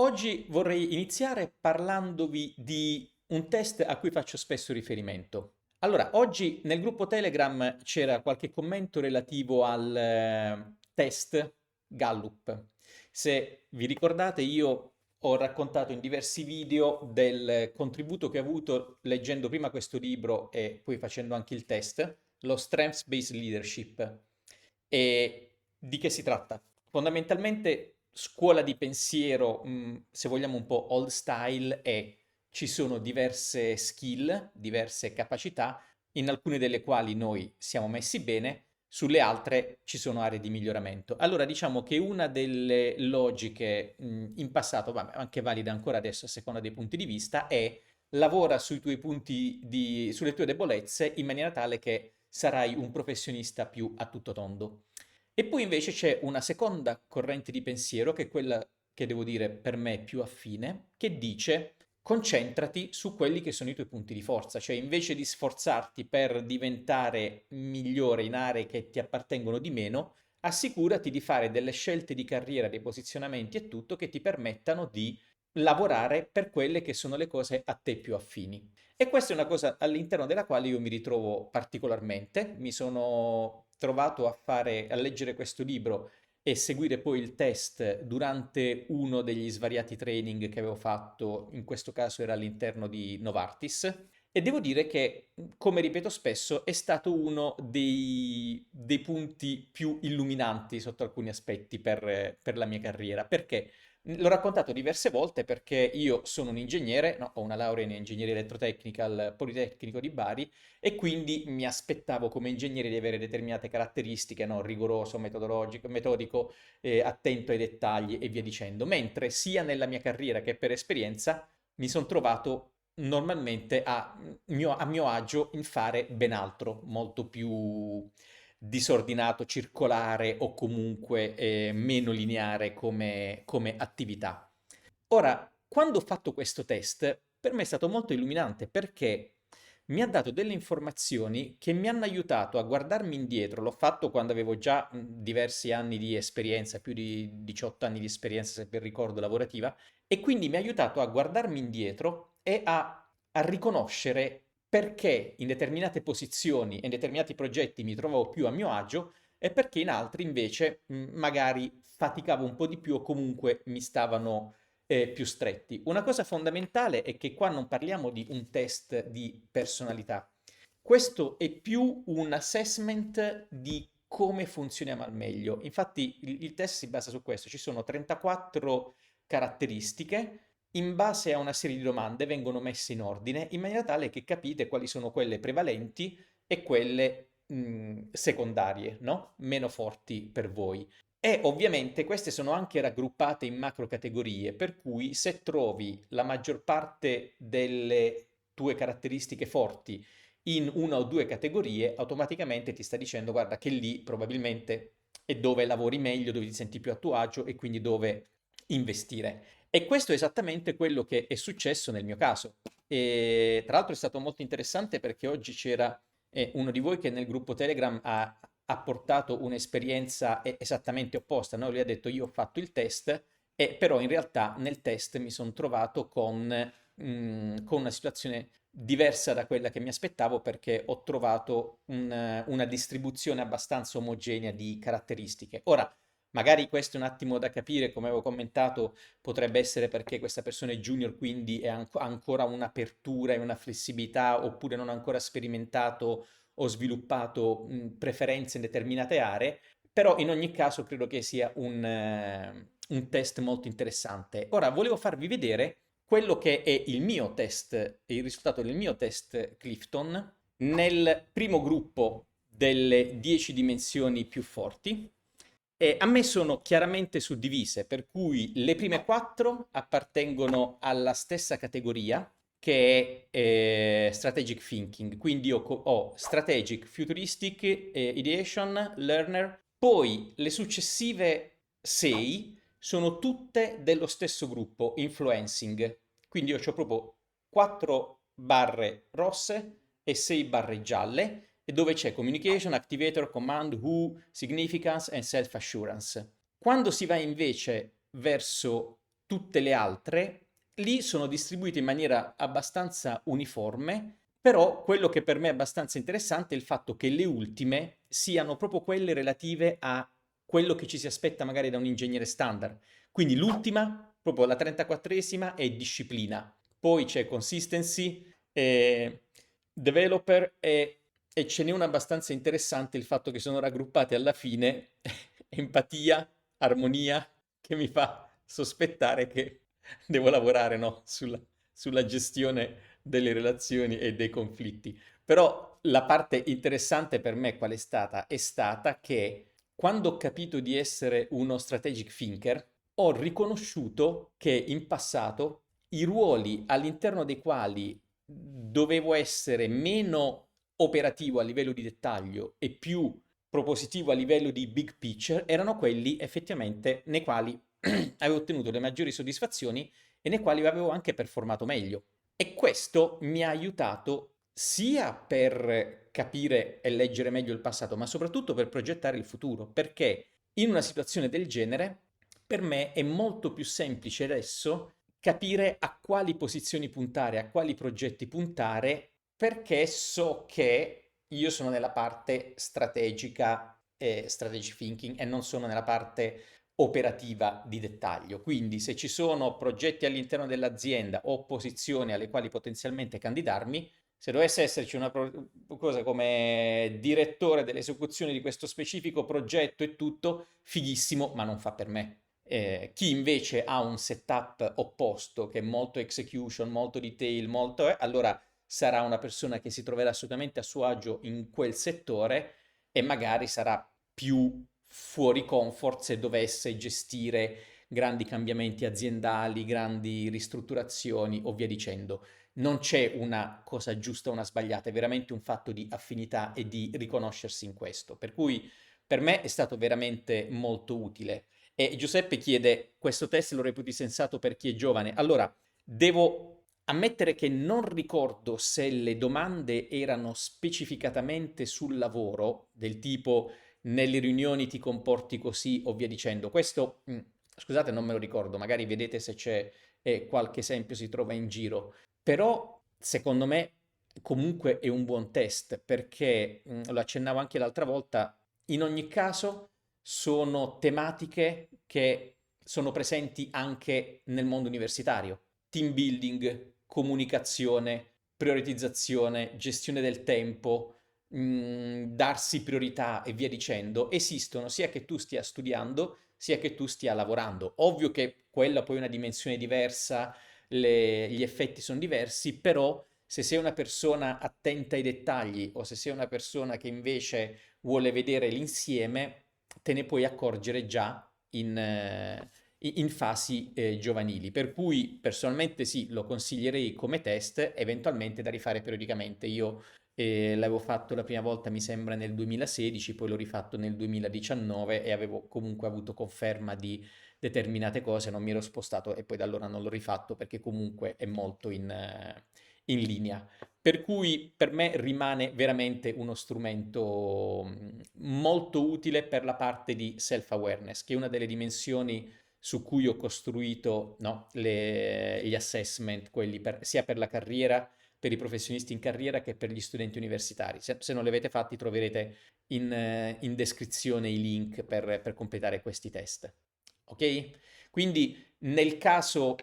Oggi vorrei iniziare parlandovi di un test a cui faccio spesso riferimento. Allora, oggi nel gruppo Telegram c'era qualche commento relativo al test Gallup. Se vi ricordate, io ho raccontato in diversi video del contributo che ho avuto leggendo prima questo libro e poi facendo anche il test, lo Strengths Based Leadership. E di che si tratta? Fondamentalmente scuola di pensiero, se vogliamo un po' old style, è ci sono diverse skill, diverse capacità, in alcune delle quali noi siamo messi bene, sulle altre ci sono aree di miglioramento. Allora diciamo che una delle logiche in passato, vabbè, anche valida ancora adesso a seconda dei punti di vista, è lavora sui tuoi sulle tue debolezze in maniera tale che sarai un professionista più a tutto tondo. E poi invece c'è una seconda corrente di pensiero, che è quella che devo dire per me più affine, che dice concentrati su quelli che sono i tuoi punti di forza, cioè invece di sforzarti per diventare migliore in aree che ti appartengono di meno, assicurati di fare delle scelte di carriera, dei posizionamenti e tutto che ti permettano di lavorare per quelle che sono le cose a te più affini. E questa è una cosa all'interno della quale io mi ritrovo particolarmente. Mi sono trovato a leggere questo libro e seguire poi il test durante uno degli svariati training che avevo fatto, in questo caso era all'interno di Novartis. E devo dire che, come ripeto spesso, è stato uno dei punti più illuminanti sotto alcuni aspetti per la mia carriera. Perché? L'ho raccontato diverse volte perché io sono un ingegnere, no, ho una laurea in ingegneria elettrotecnica al Politecnico di Bari e quindi mi aspettavo come ingegnere di avere determinate caratteristiche, no, rigoroso, metodologico, metodico, attento ai dettagli e via dicendo. Mentre sia nella mia carriera che per esperienza mi sono trovato normalmente a mio agio in fare ben altro, molto più disordinato, circolare o comunque meno lineare come attività. Ora, quando ho fatto questo test, per me è stato molto illuminante perché mi ha dato delle informazioni che mi hanno aiutato a guardarmi indietro. L'ho fatto quando avevo già diversi anni di esperienza, più di 18 anni di esperienza, se ben ricordo, lavorativa, e quindi mi ha aiutato a guardarmi indietro e a riconoscere perché in determinate posizioni e in determinati progetti mi trovavo più a mio agio e perché in altri invece magari faticavo un po' di più o comunque mi stavano più stretti. Una cosa fondamentale è che qua non parliamo di un test di personalità, questo è più un assessment di come funzioniamo al meglio. Infatti il test si basa su questo, ci sono 34 caratteristiche, in base a una serie di domande vengono messe in ordine in maniera tale che capite quali sono quelle prevalenti e quelle secondarie, no? Meno forti per voi. E ovviamente queste sono anche raggruppate in macro categorie, per cui se trovi la maggior parte delle tue caratteristiche forti in una o due categorie, automaticamente ti sta dicendo guarda che lì probabilmente è dove lavori meglio, dove ti senti più a tuo agio e quindi dove investire. E questo è esattamente quello che è successo nel mio caso. E tra l'altro è stato molto interessante perché oggi c'era uno di voi che nel gruppo Telegram ha portato un'esperienza esattamente opposta, no? Lui ha detto io ho fatto il test e però in realtà nel test mi sono trovato con una situazione diversa da quella che mi aspettavo perché ho trovato una distribuzione abbastanza omogenea di caratteristiche. Ora, magari questo è un attimo da capire, come avevo commentato, potrebbe essere perché questa persona è junior, quindi ha ancora un'apertura e una flessibilità, oppure non ha ancora sperimentato o sviluppato preferenze in determinate aree, però in ogni caso credo che sia un test molto interessante. Ora, volevo farvi vedere quello che è il mio test, il risultato del mio test Clifton nel primo gruppo delle 10 dimensioni più forti. E a me sono chiaramente suddivise, per cui le prime 4 appartengono alla stessa categoria che è Strategic Thinking, quindi ho Strategic, Futuristic, Ideation, Learner, poi le successive 6 sono tutte dello stesso gruppo, Influencing, quindi io ho proprio 4 barre rosse e 6 barre gialle, e dove c'è Communication, Activator, Command, Who, Significance e Self-Assurance. Quando si va invece verso tutte le altre, lì sono distribuite in maniera abbastanza uniforme, però quello che per me è abbastanza interessante è il fatto che le ultime siano proprio quelle relative a quello che ci si aspetta magari da un ingegnere standard. Quindi l'ultima, proprio la 34esima, è disciplina. Poi c'è consistency, developer e ce n'è una abbastanza interessante, il fatto che sono raggruppate alla fine empatia, armonia, che mi fa sospettare che devo lavorare, no, sulla gestione delle relazioni e dei conflitti. Però la parte interessante per me qual è stata? È stata che quando ho capito di essere uno strategic thinker, ho riconosciuto che in passato i ruoli all'interno dei quali dovevo essere meno operativo a livello di dettaglio e più propositivo a livello di big picture erano quelli effettivamente nei quali avevo ottenuto le maggiori soddisfazioni e nei quali avevo anche performato meglio. E questo mi ha aiutato sia per capire e leggere meglio il passato, ma soprattutto per progettare il futuro, perché in una situazione del genere per me è molto più semplice adesso capire a quali posizioni puntare, a quali progetti puntare, perché so che io sono nella parte strategica e strategic thinking e non sono nella parte operativa di dettaglio. Quindi se ci sono progetti all'interno dell'azienda o posizioni alle quali potenzialmente candidarmi, se dovesse esserci una cosa come direttore dell'esecuzione di questo specifico progetto e tutto, fighissimo, ma non fa per me. Chi invece ha un setup opposto, che è molto execution, molto detail, molto, allora sarà una persona che si troverà assolutamente a suo agio in quel settore e magari sarà più fuori comfort se dovesse gestire grandi cambiamenti aziendali, grandi ristrutturazioni o via dicendo. Non c'è una cosa giusta o una sbagliata, è veramente un fatto di affinità e di riconoscersi in questo. Per cui per me è stato veramente molto utile. E Giuseppe chiede, questo test lo reputi sensato per chi è giovane? Allora, devo ammettere che non ricordo se le domande erano specificatamente sul lavoro, del tipo nelle riunioni ti comporti così o via dicendo. Questo, scusate, non me lo ricordo, magari vedete se c'è qualche esempio si trova in giro. Però, secondo me, comunque è un buon test perché, lo accennavo anche l'altra volta, in ogni caso sono tematiche che sono presenti anche nel mondo universitario. Team building, comunicazione, prioritizzazione, gestione del tempo, darsi priorità e via dicendo, esistono sia che tu stia studiando, sia che tu stia lavorando. Ovvio che quella poi è una dimensione diversa, gli effetti sono diversi, però se sei una persona attenta ai dettagli o se sei una persona che invece vuole vedere l'insieme, te ne puoi accorgere già in fasi giovanili. Per cui personalmente sì, lo consiglierei come test, eventualmente da rifare periodicamente. Io l'avevo fatto la prima volta, mi sembra, nel 2016, poi l'ho rifatto nel 2019 e avevo comunque avuto conferma di determinate cose, non mi ero spostato e poi da allora non l'ho rifatto perché comunque è molto in linea. Per cui per me rimane veramente uno strumento molto utile per la parte di self-awareness, che è una delle dimensioni su cui ho costruito, no, gli assessment, quelli sia per la carriera, per i professionisti in carriera che per gli studenti universitari. Se non li avete fatti troverete in descrizione i link per completare questi test. Ok? Quindi nel caso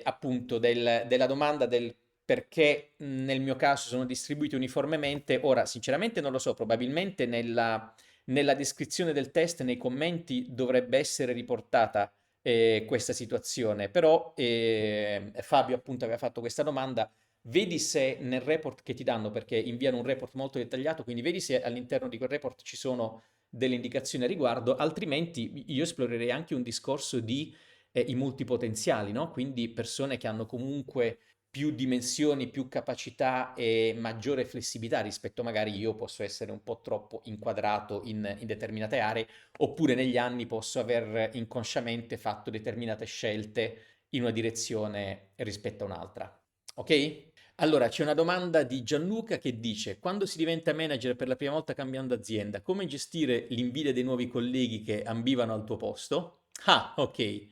appunto della domanda del perché nel mio caso sono distribuiti uniformemente, ora sinceramente non lo so, probabilmente nella descrizione del test, nei commenti dovrebbe essere riportata questa situazione, però Fabio appunto aveva fatto questa domanda, vedi se nel report che ti danno, perché inviano un report molto dettagliato, quindi vedi se all'interno di quel report ci sono delle indicazioni a riguardo, altrimenti io esplorerei anche un discorso di i multipotenziali, no? Quindi persone che hanno comunque più dimensioni, più capacità e maggiore flessibilità rispetto magari io posso essere un po' troppo inquadrato in determinate aree, oppure negli anni posso aver inconsciamente fatto determinate scelte in una direzione rispetto a un'altra. Ok? Allora, c'è una domanda di Gianluca che dice: quando si diventa manager per la prima volta cambiando azienda, come gestire l'invidia dei nuovi colleghi che ambivano al tuo posto? Ah, ok.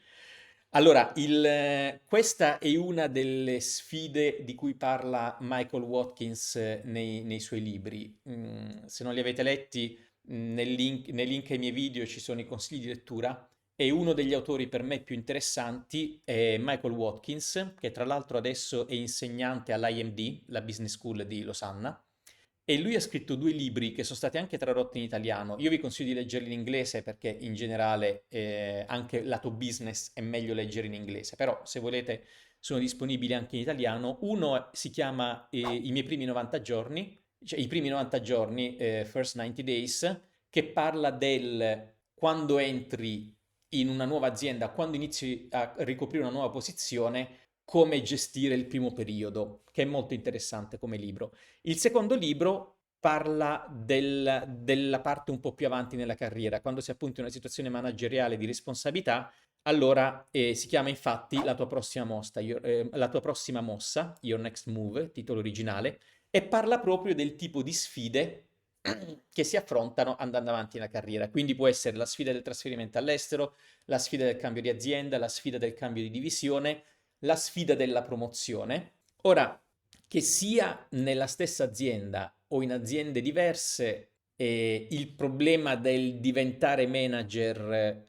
Allora, questa è una delle sfide di cui parla Michael Watkins nei suoi libri. Se non li avete letti, nei link ai miei video ci sono i consigli di lettura e uno degli autori per me più interessanti è Michael Watkins, che tra l'altro adesso è insegnante all'IMD, la Business School di Losanna. E lui ha scritto due libri che sono stati anche tradotti in italiano. Io vi consiglio di leggerli in inglese perché in generale anche lato business è meglio leggere in inglese, però se volete sono disponibili anche in italiano. Uno si chiama I miei primi 90 giorni, cioè i primi 90 giorni, First 90 Days, che parla del quando entri in una nuova azienda, quando inizi a ricoprire una nuova posizione, come gestire il primo periodo, che è molto interessante come libro. Il secondo libro parla della parte un po' più avanti nella carriera, quando si è appunto in una situazione manageriale di responsabilità, allora si chiama infatti La tua prossima mossa, Your Next Move, titolo originale, e parla proprio del tipo di sfide che si affrontano andando avanti nella carriera. Quindi può essere la sfida del trasferimento all'estero, la sfida del cambio di azienda, la sfida del cambio di divisione, la sfida della promozione. Ora, che sia nella stessa azienda o in aziende diverse, il problema del diventare manager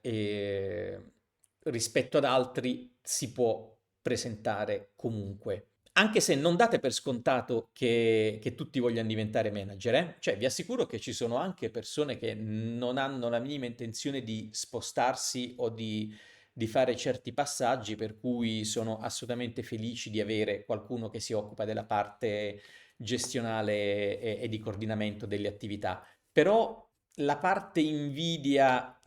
rispetto ad altri si può presentare comunque. Anche se non date per scontato che tutti vogliano diventare manager, Cioè, vi assicuro che ci sono anche persone che non hanno la minima intenzione di spostarsi o di fare certi passaggi, per cui sono assolutamente felici di avere qualcuno che si occupa della parte gestionale e di coordinamento delle attività. Però la parte invidia,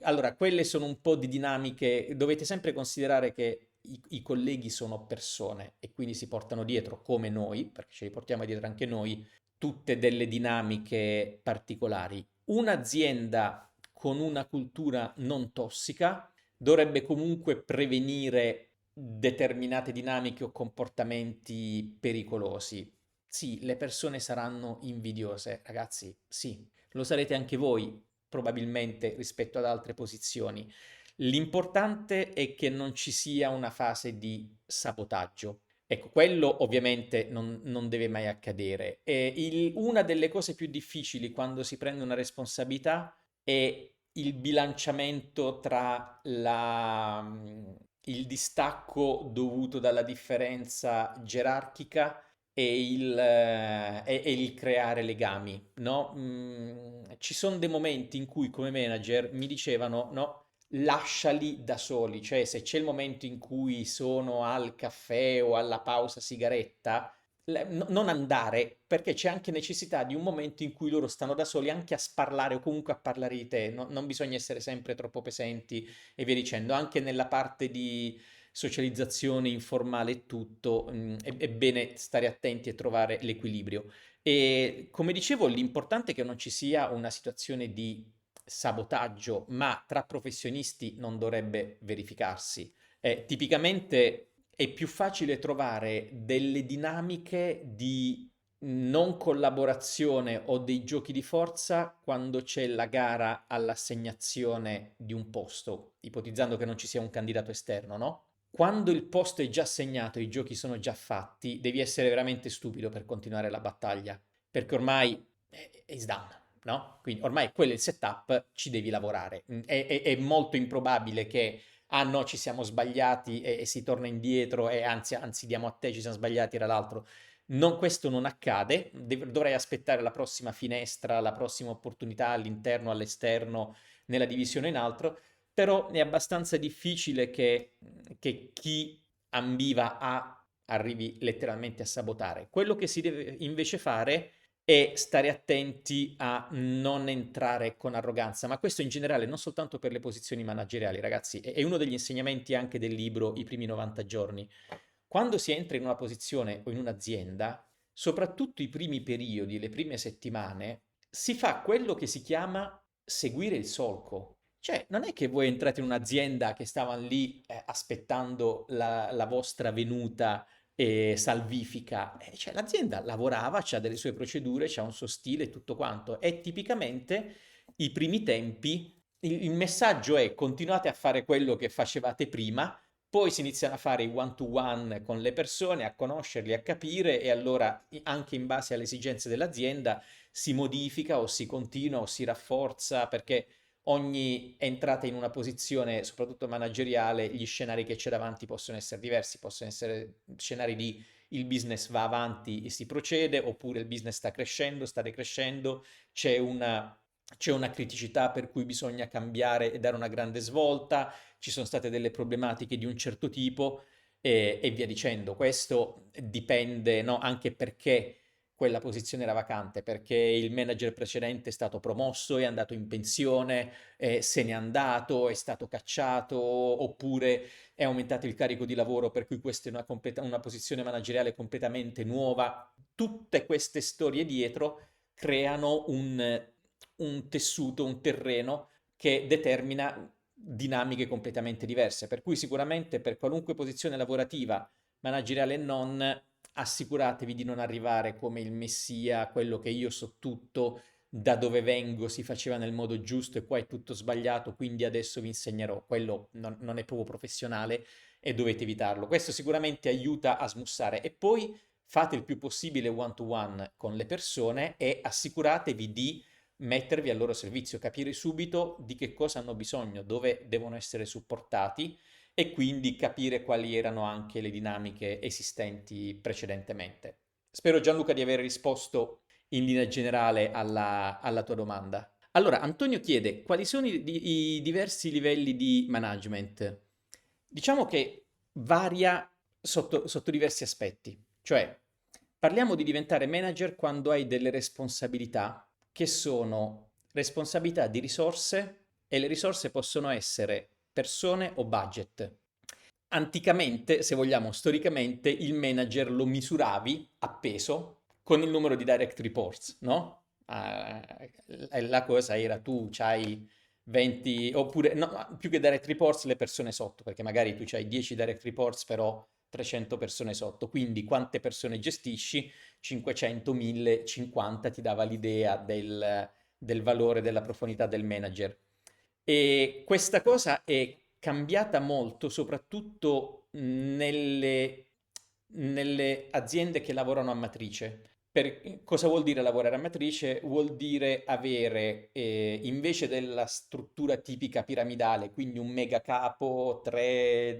allora, quelle sono un po' di dinamiche, dovete sempre considerare che i colleghi sono persone e quindi si portano dietro, come noi, perché ce li portiamo dietro anche noi, tutte delle dinamiche particolari. Un'azienda con una cultura non tossica dovrebbe comunque prevenire determinate dinamiche o comportamenti pericolosi. Sì, le persone saranno invidiose, ragazzi, sì, lo sarete anche voi, probabilmente rispetto ad altre posizioni. L'importante è che non ci sia una fase di sabotaggio. Ecco, quello ovviamente non deve mai accadere. Una delle cose più difficili quando si prende una responsabilità è il bilanciamento tra il distacco dovuto dalla differenza gerarchica e il creare legami, no? Ci sono dei momenti in cui come manager mi dicevano, no, lasciali da soli, cioè se c'è il momento in cui sono al caffè o alla pausa sigaretta, non andare, perché c'è anche necessità di un momento in cui loro stanno da soli anche a sparlare o comunque a parlare di te, non bisogna essere sempre troppo pesenti e via dicendo, anche nella parte di socializzazione informale e tutto, è bene stare attenti e trovare l'equilibrio. E come dicevo, l'importante è che non ci sia una situazione di sabotaggio, ma tra professionisti non dovrebbe verificarsi. Tipicamente è più facile trovare delle dinamiche di non collaborazione o dei giochi di forza quando c'è la gara all'assegnazione di un posto, ipotizzando che non ci sia un candidato esterno, no? Quando il posto è già assegnato e i giochi sono già fatti, devi essere veramente stupido per continuare la battaglia, perché ormai è done, no? Quindi ormai quello è il setup, ci devi lavorare. È molto improbabile che ah no, ci siamo sbagliati e si torna indietro e anzi diamo a te, ci siamo sbagliati, era l'altro. Questo non accade, dovrei aspettare la prossima finestra, la prossima opportunità all'interno, all'esterno, nella divisione in altro, però è abbastanza difficile che chi ambiva a arrivi letteralmente a sabotare. Quello che si deve invece fare è stare attenti a non entrare con arroganza, ma questo in generale non soltanto per le posizioni manageriali, ragazzi, è uno degli insegnamenti anche del libro I primi 90 giorni. Quando si entra in una posizione o in un'azienda, soprattutto i primi periodi, le prime settimane, si fa quello che si chiama seguire il solco. Cioè, non è che voi entrate in un'azienda che stavano lì aspettando la vostra venuta salvifica. Cioè, l'azienda lavorava, c'ha delle sue procedure, c'ha un suo stile e tutto quanto. E tipicamente i primi tempi il messaggio è: continuate a fare quello che facevate prima, poi si iniziano a fare i one-to-one con le persone, a conoscerli, a capire, e allora anche in base alle esigenze dell'azienda si modifica o si continua o si rafforza, perché ogni entrata in una posizione, soprattutto manageriale, gli scenari che c'è davanti possono essere diversi, possono essere scenari di il business va avanti e si procede, oppure il business sta crescendo, sta decrescendo, c'è una c'è una criticità per cui bisogna cambiare e dare una grande svolta, ci sono state delle problematiche di un certo tipo e via dicendo. Questo dipende, no, anche perché quella posizione era vacante, perché il manager precedente è stato promosso, è andato in pensione, se n'è andato, è stato cacciato, oppure è aumentato il carico di lavoro, per cui questa è una posizione manageriale completamente nuova. Tutte queste storie dietro creano un tessuto, un terreno che determina dinamiche completamente diverse. Per cui sicuramente per qualunque posizione lavorativa, manageriale e non, assicuratevi di non arrivare come il messia, quello che io so tutto, da dove vengo si faceva nel modo giusto e qua è tutto sbagliato, quindi adesso vi insegnerò. Quello non è proprio professionale e dovete evitarlo. Questo sicuramente aiuta a smussare. E poi fate il più possibile one to one con le persone e assicuratevi di mettervi al loro servizio, capire subito di che cosa hanno bisogno, dove devono essere supportati e quindi capire quali erano anche le dinamiche esistenti precedentemente. Spero, Gianluca, di aver risposto in linea generale alla tua domanda. Allora, Antonio chiede quali sono i diversi livelli di management. Diciamo che varia sotto diversi aspetti, cioè parliamo di diventare manager quando hai delle responsabilità che sono responsabilità di risorse, e le risorse possono essere persone o budget. Anticamente, se vogliamo, storicamente, il manager lo misuravi a peso con il numero di direct reports, no? La cosa era: tu c'hai 20, oppure no, più che direct reports, le persone sotto, perché magari tu c'hai 10 direct reports, però 300 persone sotto, quindi quante persone gestisci? 500, 1000, 50 ti dava l'idea del valore, della profondità del manager. E questa cosa è cambiata molto, soprattutto nelle aziende che lavorano a matrice. Cosa vuol dire lavorare a matrice? Vuol dire avere, invece della struttura tipica piramidale, quindi un mega capo, tre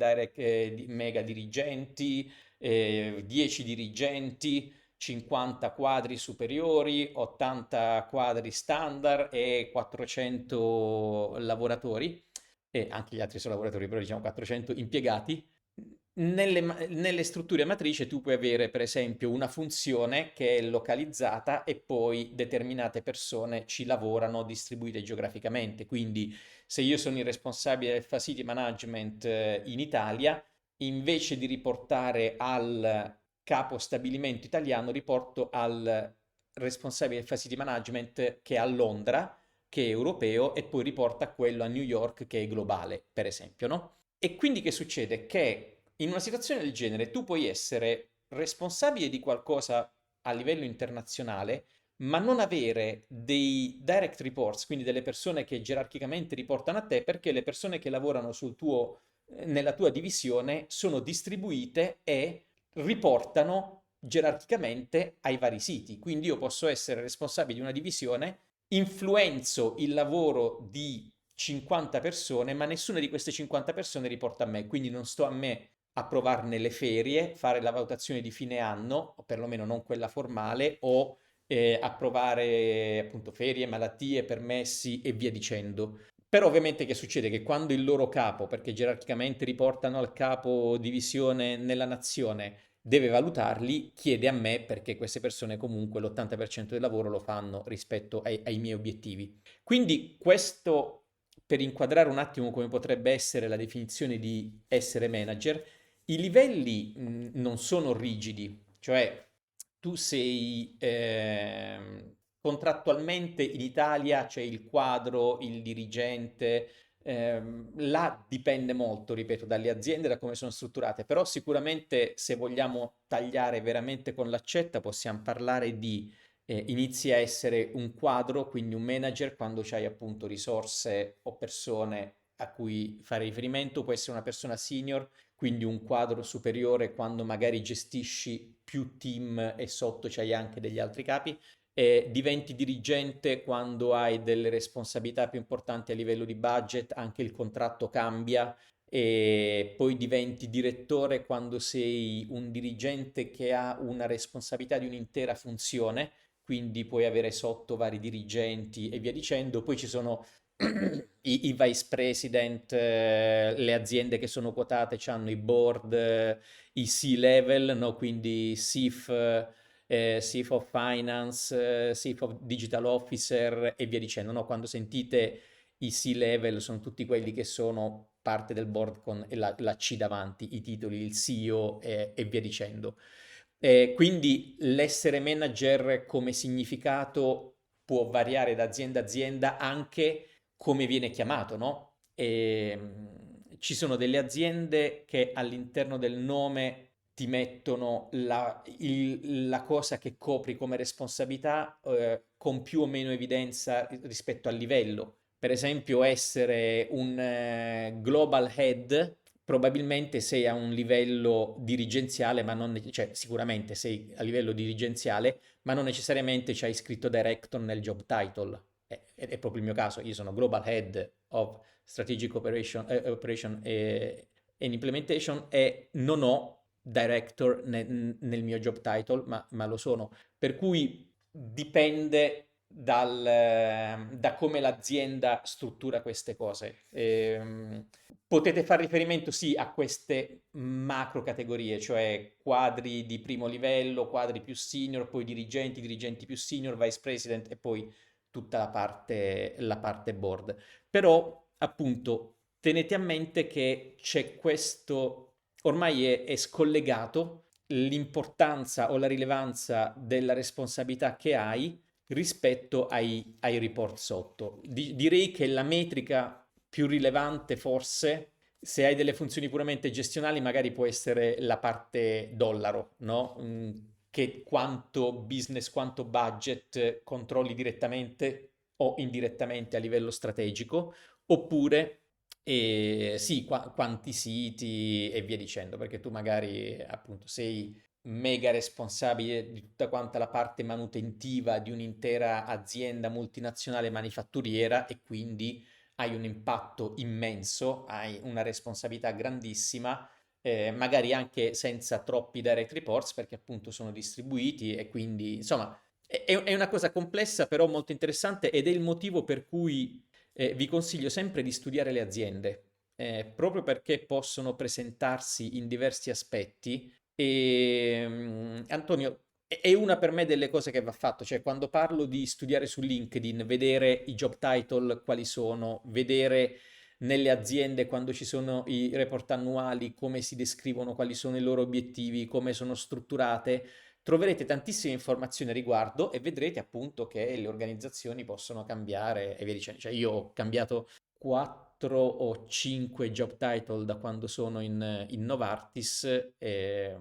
mega dirigenti, 10 dirigenti, 50 quadri superiori, 80 quadri standard e 400 lavoratori, e anche gli altri sono lavoratori, però diciamo 400 impiegati. Nelle strutture matrice tu puoi avere per esempio una funzione che è localizzata e poi determinate persone ci lavorano distribuite geograficamente. Quindi se io sono il responsabile del facility management in Italia, invece di riportare al capo stabilimento italiano, riporto al responsabile del facility management che è a Londra, che è europeo, e poi riporta a quello a New York, che è globale, per esempio, no? E quindi che succede? Che in una situazione del genere tu puoi essere responsabile di qualcosa a livello internazionale, ma non avere dei direct reports, quindi delle persone che gerarchicamente riportano a te, perché le persone che lavorano nella tua divisione sono distribuite e riportano gerarchicamente ai vari siti. Quindi io posso essere responsabile di una divisione, influenzo il lavoro di 50 persone, ma nessuna di queste 50 persone riporta a me, quindi non sto a me approvarne le ferie, fare la valutazione di fine anno, o perlomeno non quella formale, o approvare appunto ferie, malattie, permessi e via dicendo. Però ovviamente che succede? Che quando il loro capo, perché gerarchicamente riportano al capo divisione nella nazione, deve valutarli, chiede a me, perché queste persone comunque l'80% del lavoro lo fanno rispetto ai miei obiettivi. Quindi questo, per inquadrare un attimo come potrebbe essere la definizione di essere manager, i livelli non sono rigidi, cioè tu sei contrattualmente in Italia c'è il quadro, il dirigente, là dipende molto, ripeto, dalle aziende, da come sono strutturate, però sicuramente se vogliamo tagliare veramente con l'accetta possiamo parlare di inizi a essere un quadro, quindi un manager, quando c'hai appunto risorse o persone a cui fare riferimento, può essere una persona senior, quindi un quadro superiore quando magari gestisci più team e sotto c'hai anche degli altri capi, e diventi dirigente quando hai delle responsabilità più importanti a livello di budget, anche il contratto cambia, e poi diventi direttore quando sei un dirigente che ha una responsabilità di un'intera funzione, quindi puoi avere sotto vari dirigenti e via dicendo. Poi ci sono i vice president, le aziende che sono quotate hanno i board, i C-level, no? Quindi CIF, Chief of Finance, Chief of Digital Officer e via dicendo, no? Quando sentite i C-level sono tutti quelli che sono parte del board con la C davanti, i titoli, il CEO e via dicendo. Quindi l'essere manager come significato può variare da azienda a azienda, anche come viene chiamato, no? Ci sono delle aziende che all'interno del nome ti mettono la cosa che copri come responsabilità con più o meno evidenza rispetto al livello. Per esempio, essere un global head, probabilmente sei a un livello dirigenziale, ma non, cioè sicuramente sei a livello dirigenziale, ma non necessariamente c'hai scritto director nel job title. È proprio il mio caso, io sono Global Head of Strategic Operation and Implementation e non ho director nel mio job title, ma lo sono. Per cui dipende da come l'azienda struttura queste cose. Potete fare riferimento sì a queste macro categorie, cioè quadri di primo livello, quadri più senior, poi dirigenti, dirigenti più senior, vice president e poi tutta la parte board. Però, appunto, tenete a mente che c'è questo, ormai è scollegato l'importanza o la rilevanza della responsabilità che hai rispetto ai report sotto. Direi che la metrica più rilevante forse, se hai delle funzioni puramente gestionali, magari può essere la parte dollaro, no? Che quanto business, quanto budget controlli direttamente o indirettamente a livello strategico, oppure sì, quanti siti e via dicendo, perché tu magari appunto sei mega responsabile di tutta quanta la parte manutentiva di un'intera azienda multinazionale manifatturiera e quindi hai un impatto immenso, hai una responsabilità grandissima, magari anche senza troppi direct reports perché appunto sono distribuiti e quindi insomma è una cosa complessa però molto interessante ed è il motivo per cui vi consiglio sempre di studiare le aziende, proprio perché possono presentarsi in diversi aspetti e Antonio, è una per me delle cose che va fatto, cioè quando parlo di studiare su LinkedIn, vedere i job title quali sono, vedere nelle aziende quando ci sono i report annuali, come si descrivono, quali sono i loro obiettivi, come sono strutturate, troverete tantissime informazioni a riguardo e vedrete appunto che le organizzazioni possono cambiare e via dicendo. Cioè io ho cambiato 4 o 5 job title da quando sono in Novartis e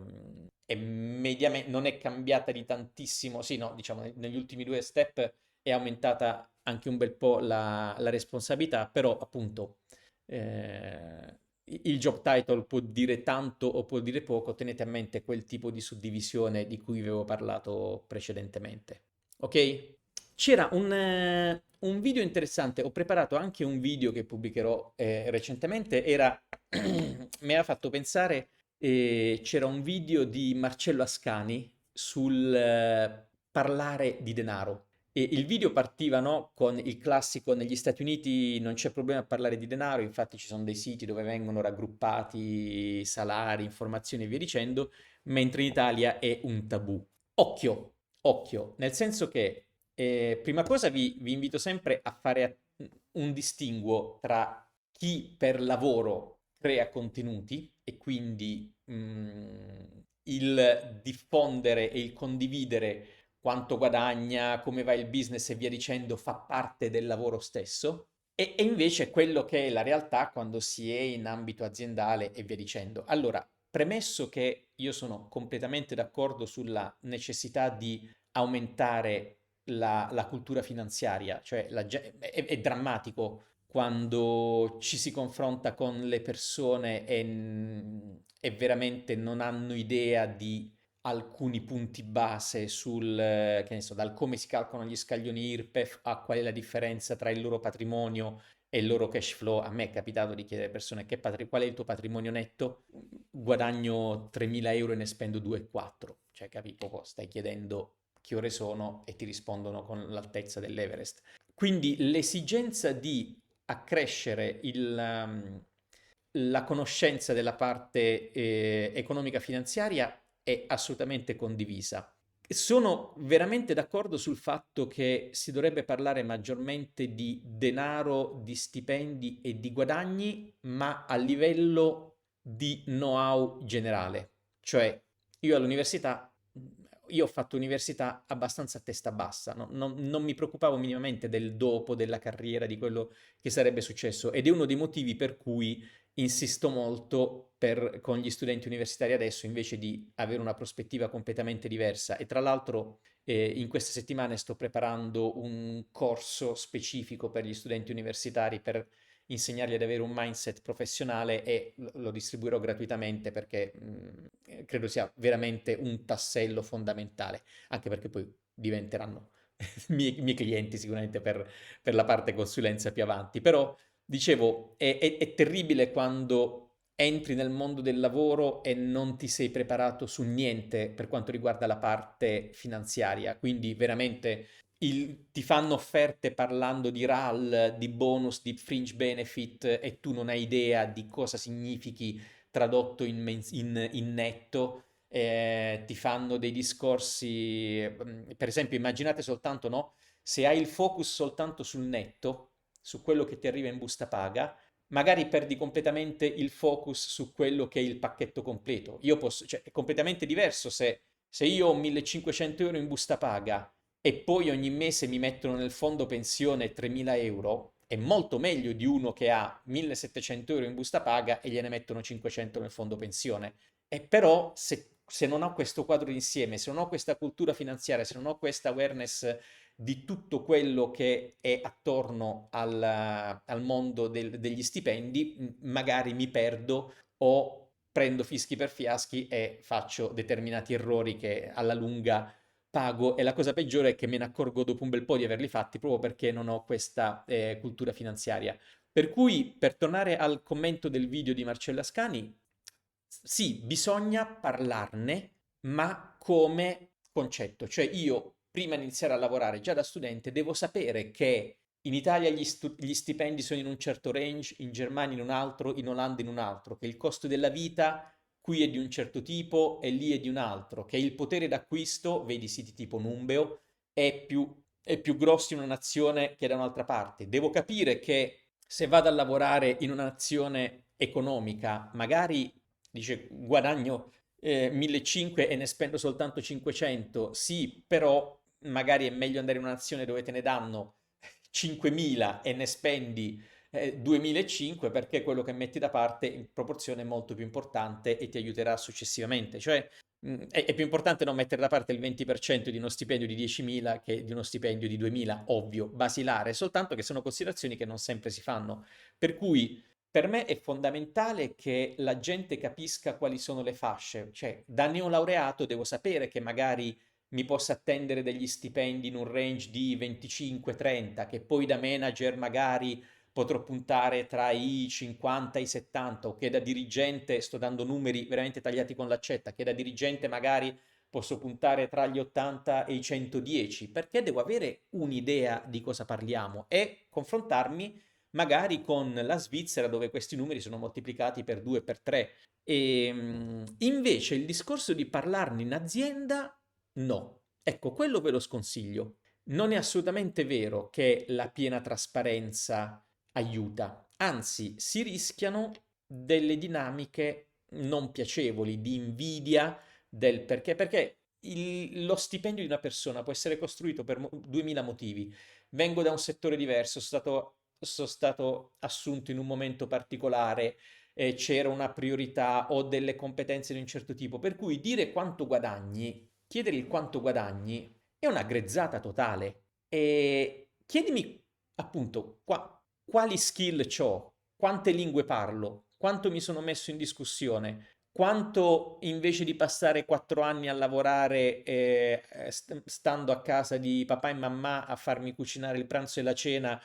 mediamente non è cambiata di tantissimo, sì, no, diciamo negli ultimi due step è aumentata anche un bel po' la responsabilità, però appunto il job title può dire tanto o può dire poco, tenete a mente quel tipo di suddivisione di cui vi avevo parlato precedentemente. Ok? C'era un video interessante, ho preparato anche un video che pubblicherò recentemente, mi ha fatto pensare, c'era un video di Marcello Ascani sul parlare di denaro. E il video partiva, no, con il classico negli Stati Uniti non c'è problema a parlare di denaro, infatti ci sono dei siti dove vengono raggruppati salari, informazioni e via dicendo, mentre in Italia è un tabù. Occhio, occhio, nel senso che prima cosa vi invito sempre a fare un distinguo tra chi per lavoro crea contenuti e quindi il diffondere e il condividere quanto guadagna, come va il business e via dicendo, fa parte del lavoro stesso. E invece quello che è la realtà quando si è in ambito aziendale e via dicendo. Allora, premesso che io sono completamente d'accordo sulla necessità di aumentare la cultura finanziaria, cioè è drammatico quando ci si confronta con le persone e veramente non hanno idea di alcuni punti base sul, che ne so, dal come si calcolano gli scaglioni IRPEF a qual è la differenza tra il loro patrimonio e il loro cash flow. A me è capitato di chiedere alle persone qual è il tuo patrimonio netto? Guadagno 3.000 euro e ne spendo 2,4. Cioè, capi poco, stai chiedendo che ore sono e ti rispondono con l'altezza dell'Everest. Quindi l'esigenza di accrescere la conoscenza della parte economica finanziaria è assolutamente condivisa. Sono veramente d'accordo sul fatto che si dovrebbe parlare maggiormente di denaro, di stipendi e di guadagni, ma a livello di know-how generale. Cioè, io all'università, io ho fatto università abbastanza a testa bassa, non mi preoccupavo minimamente del dopo, della carriera, di quello che sarebbe successo ed è uno dei motivi per cui insisto molto con gli studenti universitari adesso invece di avere una prospettiva completamente diversa e tra l'altro in queste settimane sto preparando un corso specifico per gli studenti universitari per insegnargli ad avere un mindset professionale e lo distribuirò gratuitamente perché credo sia veramente un tassello fondamentale, anche perché poi diventeranno miei clienti sicuramente per la parte consulenza più avanti, però dicevo, è terribile quando entri nel mondo del lavoro e non ti sei preparato su niente per quanto riguarda la parte finanziaria, quindi veramente ti fanno offerte parlando di RAL, di bonus, di fringe benefit e tu non hai idea di cosa significhi tradotto in netto. Ti fanno dei discorsi, per esempio, immaginate soltanto, no? Se hai il focus soltanto sul netto, su quello che ti arriva in busta paga, magari perdi completamente il focus su quello che è il pacchetto completo. Cioè, è completamente diverso se io ho 1500 euro in busta paga e poi ogni mese mi mettono nel fondo pensione 3000 euro, è molto meglio di uno che ha 1700 euro in busta paga e gliene mettono 500 nel fondo pensione. E però se non ho questo quadro insieme, se non ho questa cultura finanziaria, se non ho questa awareness di tutto quello che è attorno al mondo degli stipendi, magari mi perdo o prendo fischi per fiaschi e faccio determinati errori che alla lunga pago e la cosa peggiore è che me ne accorgo dopo un bel po' di averli fatti proprio perché non ho questa cultura finanziaria. Per cui, per tornare al commento del video di Marcello Ascani, sì, bisogna parlarne, ma come concetto. Cioè io, prima di iniziare a lavorare già da studente, devo sapere che in Italia gli stipendi sono in un certo range, in Germania in un altro, in Olanda in un altro, che il costo della vita qui è di un certo tipo e lì è di un altro, che il potere d'acquisto, vedi siti tipo Numbeo, è più grosso in una nazione che da un'altra parte. Devo capire che se vado a lavorare in una nazione economica, magari dice guadagno 1.500 e ne spendo soltanto 500, sì, però magari è meglio andare in una nazione dove te ne danno 5.000 e ne spendi 2.500 perché quello che metti da parte in proporzione è molto più importante e ti aiuterà successivamente. Cioè è più importante non mettere da parte il 20% di uno stipendio di 10.000 che di uno stipendio di 2.000, ovvio, basilare, soltanto che sono considerazioni che non sempre si fanno. Per cui per me è fondamentale che la gente capisca quali sono le fasce, cioè da neolaureato devo sapere che magari mi possa attendere degli stipendi in un range di 25-30, che poi da manager magari potrò puntare tra i 50 e i 70, o che da dirigente, sto dando numeri veramente tagliati con l'accetta, che da dirigente magari posso puntare tra gli 80 e i 110, perché devo avere un'idea di cosa parliamo e confrontarmi magari con la Svizzera dove questi numeri sono moltiplicati per 2 per 3. Invece il discorso di parlarne in azienda, no. Ecco, quello ve lo sconsiglio. Non è assolutamente vero che la piena trasparenza aiuta, anzi si rischiano delle dinamiche non piacevoli, di invidia del perché lo stipendio di una persona può essere costruito per 2000 motivi. Vengo da un settore diverso, sono stato assunto in un momento particolare, c'era una priorità, ho delle competenze di un certo tipo, per cui dire quanto guadagni, chiedere il quanto guadagni è una grezzata totale. E chiedimi appunto quali skill ho, quante lingue parlo, quanto mi sono messo in discussione, quanto invece di passare 4 anni a lavorare, stando a casa di papà e mamma a farmi cucinare il pranzo e la cena,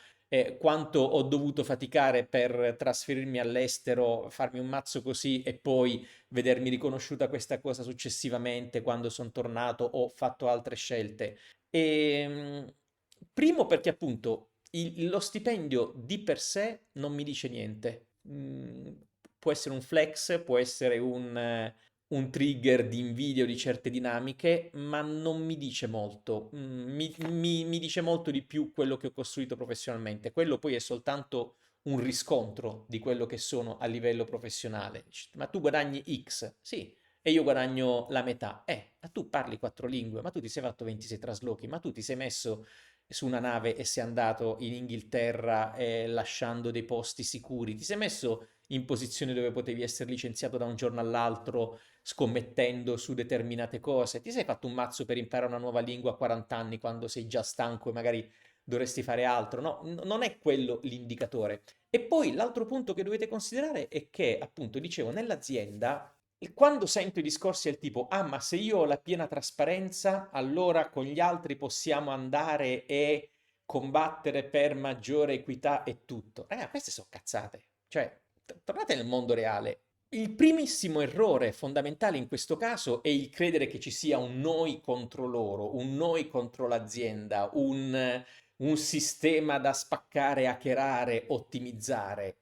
quanto ho dovuto faticare per trasferirmi all'estero, farmi un mazzo così e poi vedermi riconosciuta questa cosa successivamente quando sono tornato o ho fatto altre scelte. Primo perché appunto lo stipendio di per sé non mi dice niente. Può essere un flex, può essere un trigger di invidia o di certe dinamiche, ma non mi dice molto. Mi dice molto di più quello che ho costruito professionalmente. Quello poi è soltanto un riscontro di quello che sono a livello professionale. Ma tu guadagni X? Sì, e io guadagno la metà. Ma tu parli 4 lingue, ma tu ti sei fatto 26 traslochi, ma tu ti sei messo su una nave e sei andato in Inghilterra lasciando dei posti sicuri, ti sei messo in posizione dove potevi essere licenziato da un giorno all'altro scommettendo su determinate cose, ti sei fatto un mazzo per imparare una nuova lingua a 40 anni quando sei già stanco e magari dovresti fare altro, no? Non è quello l'indicatore. E poi l'altro punto che dovete considerare è che, appunto, dicevo, nell'azienda quando sento i discorsi del tipo, ah, ma se io ho la piena trasparenza, allora con gli altri possiamo andare e combattere per maggiore equità e tutto. Queste sono cazzate. Cioè, tornate nel mondo reale. Il primissimo errore fondamentale in questo caso è il credere che ci sia un noi contro loro, un noi contro l'azienda, un sistema da spaccare, hackerare, ottimizzare.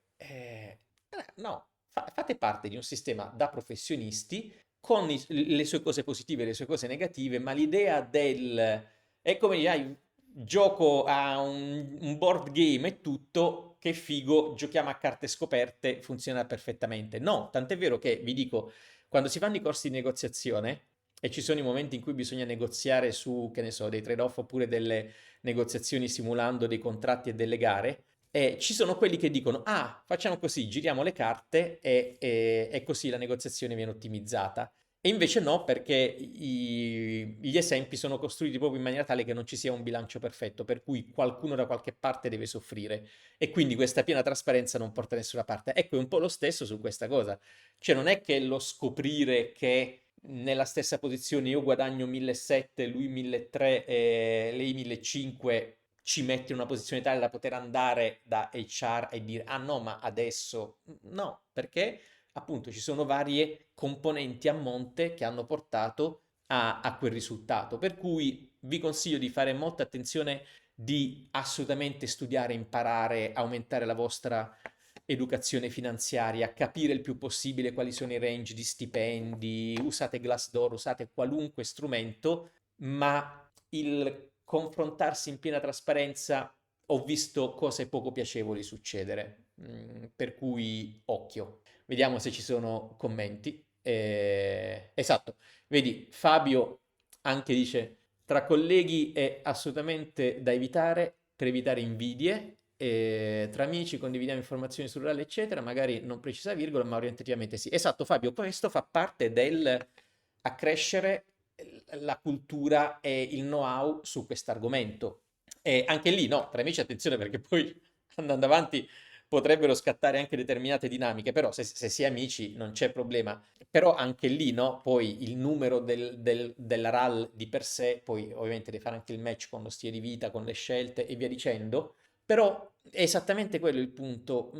No, fate parte di un sistema da professionisti con le sue cose positive e le sue cose negative, ma l'idea del... è come dire, gioco a un board game e tutto, che figo, giochiamo a carte scoperte, funziona perfettamente. No, tant'è vero che vi dico, quando si fanno i corsi di negoziazione e ci sono i momenti in cui bisogna negoziare su, che ne so, dei trade-off oppure delle negoziazioni simulando dei contratti e delle gare, ci sono quelli che dicono, ah, facciamo così, giriamo le carte e così la negoziazione viene ottimizzata. E invece no, perché gli esempi sono costruiti proprio in maniera tale che non ci sia un bilancio perfetto, per cui qualcuno da qualche parte deve soffrire. E quindi questa piena trasparenza non porta da nessuna parte. Ecco, è un po' lo stesso su questa cosa. Cioè non è che lo scoprire che nella stessa posizione io guadagno 1.700, lui 1.300 e lei 1.500 ci mette in una posizione tale da poter andare da HR e dire ah no, ma adesso no, perché appunto ci sono varie componenti a monte che hanno portato a quel risultato. Per cui vi consiglio di fare molta attenzione, di assolutamente studiare, imparare, aumentare la vostra educazione finanziaria, capire il più possibile quali sono i range di stipendi, usate Glassdoor, usate qualunque strumento, ma il confrontarsi in piena trasparenza ho visto cose poco piacevoli succedere, per cui occhio. Vediamo se ci sono commenti. Esatto, vedi, Fabio anche dice, tra colleghi è assolutamente da evitare per evitare invidie, tra amici condividiamo informazioni sul reale, eccetera, magari non precisa virgola, ma orientativamente sì. Esatto, Fabio, questo fa parte del accrescere la cultura e il know-how su quest'argomento. E anche lì, no, tra amici attenzione perché poi andando avanti potrebbero scattare anche determinate dinamiche, però se si è amici non c'è problema. Però anche lì, no, poi il numero della RAL di per sé, poi ovviamente devi fare anche il match con lo stile di vita, con le scelte e via dicendo, però è esattamente quello il punto.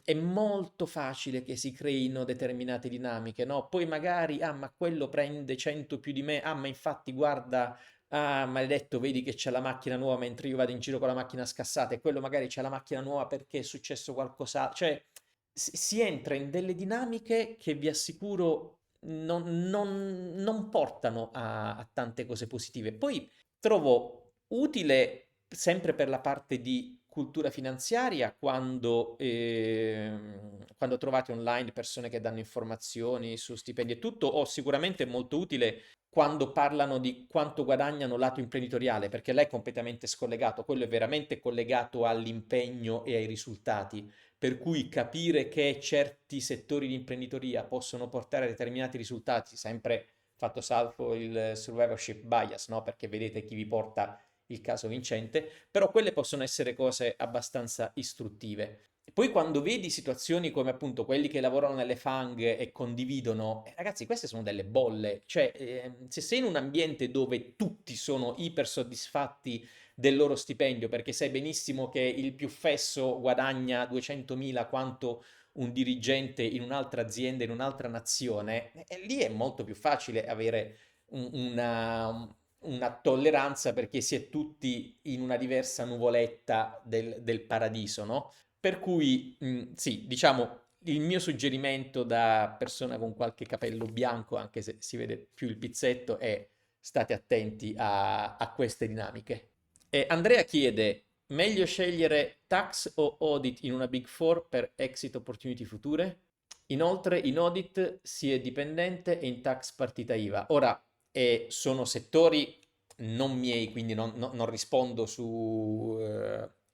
È molto facile che si creino determinate dinamiche, no? Poi magari, ah, ma quello prende 100 più di me, ah, ma infatti guarda, ah, maledetto, vedi che c'è la macchina nuova mentre io vado in giro con la macchina scassata e quello magari c'è la macchina nuova perché è successo qualcosa. Cioè, si entra in delle dinamiche che vi assicuro non portano a tante cose positive. Poi trovo utile sempre per la parte di cultura finanziaria quando trovate online persone che danno informazioni su stipendi e tutto, o sicuramente è molto utile quando parlano di quanto guadagnano lato imprenditoriale, perché là è completamente scollegato, quello è veramente collegato all'impegno e ai risultati, per cui capire che certi settori di imprenditoria possono portare a determinati risultati, sempre fatto salvo il survivorship bias, no? Perché vedete chi vi porta il caso vincente, però quelle possono essere cose abbastanza istruttive. E poi quando vedi situazioni come appunto quelli che lavorano nelle FANG e condividono, ragazzi, queste sono delle bolle, cioè se sei in un ambiente dove tutti sono iper soddisfatti del loro stipendio, perché sai benissimo che il più fesso guadagna 200.000 quanto un dirigente in un'altra azienda, in un'altra nazione, e lì è molto più facile avere una tolleranza perché si è tutti in una diversa nuvoletta del paradiso, no? Per cui, sì, diciamo, il mio suggerimento da persona con qualche capello bianco, anche se si vede più il pizzetto, è state attenti a queste dinamiche. E Andrea chiede, meglio scegliere tax o audit in una Big Four per exit opportunity future? Inoltre, in audit si è dipendente e in tax partita IVA. Ora, sono settori non miei, quindi non rispondo su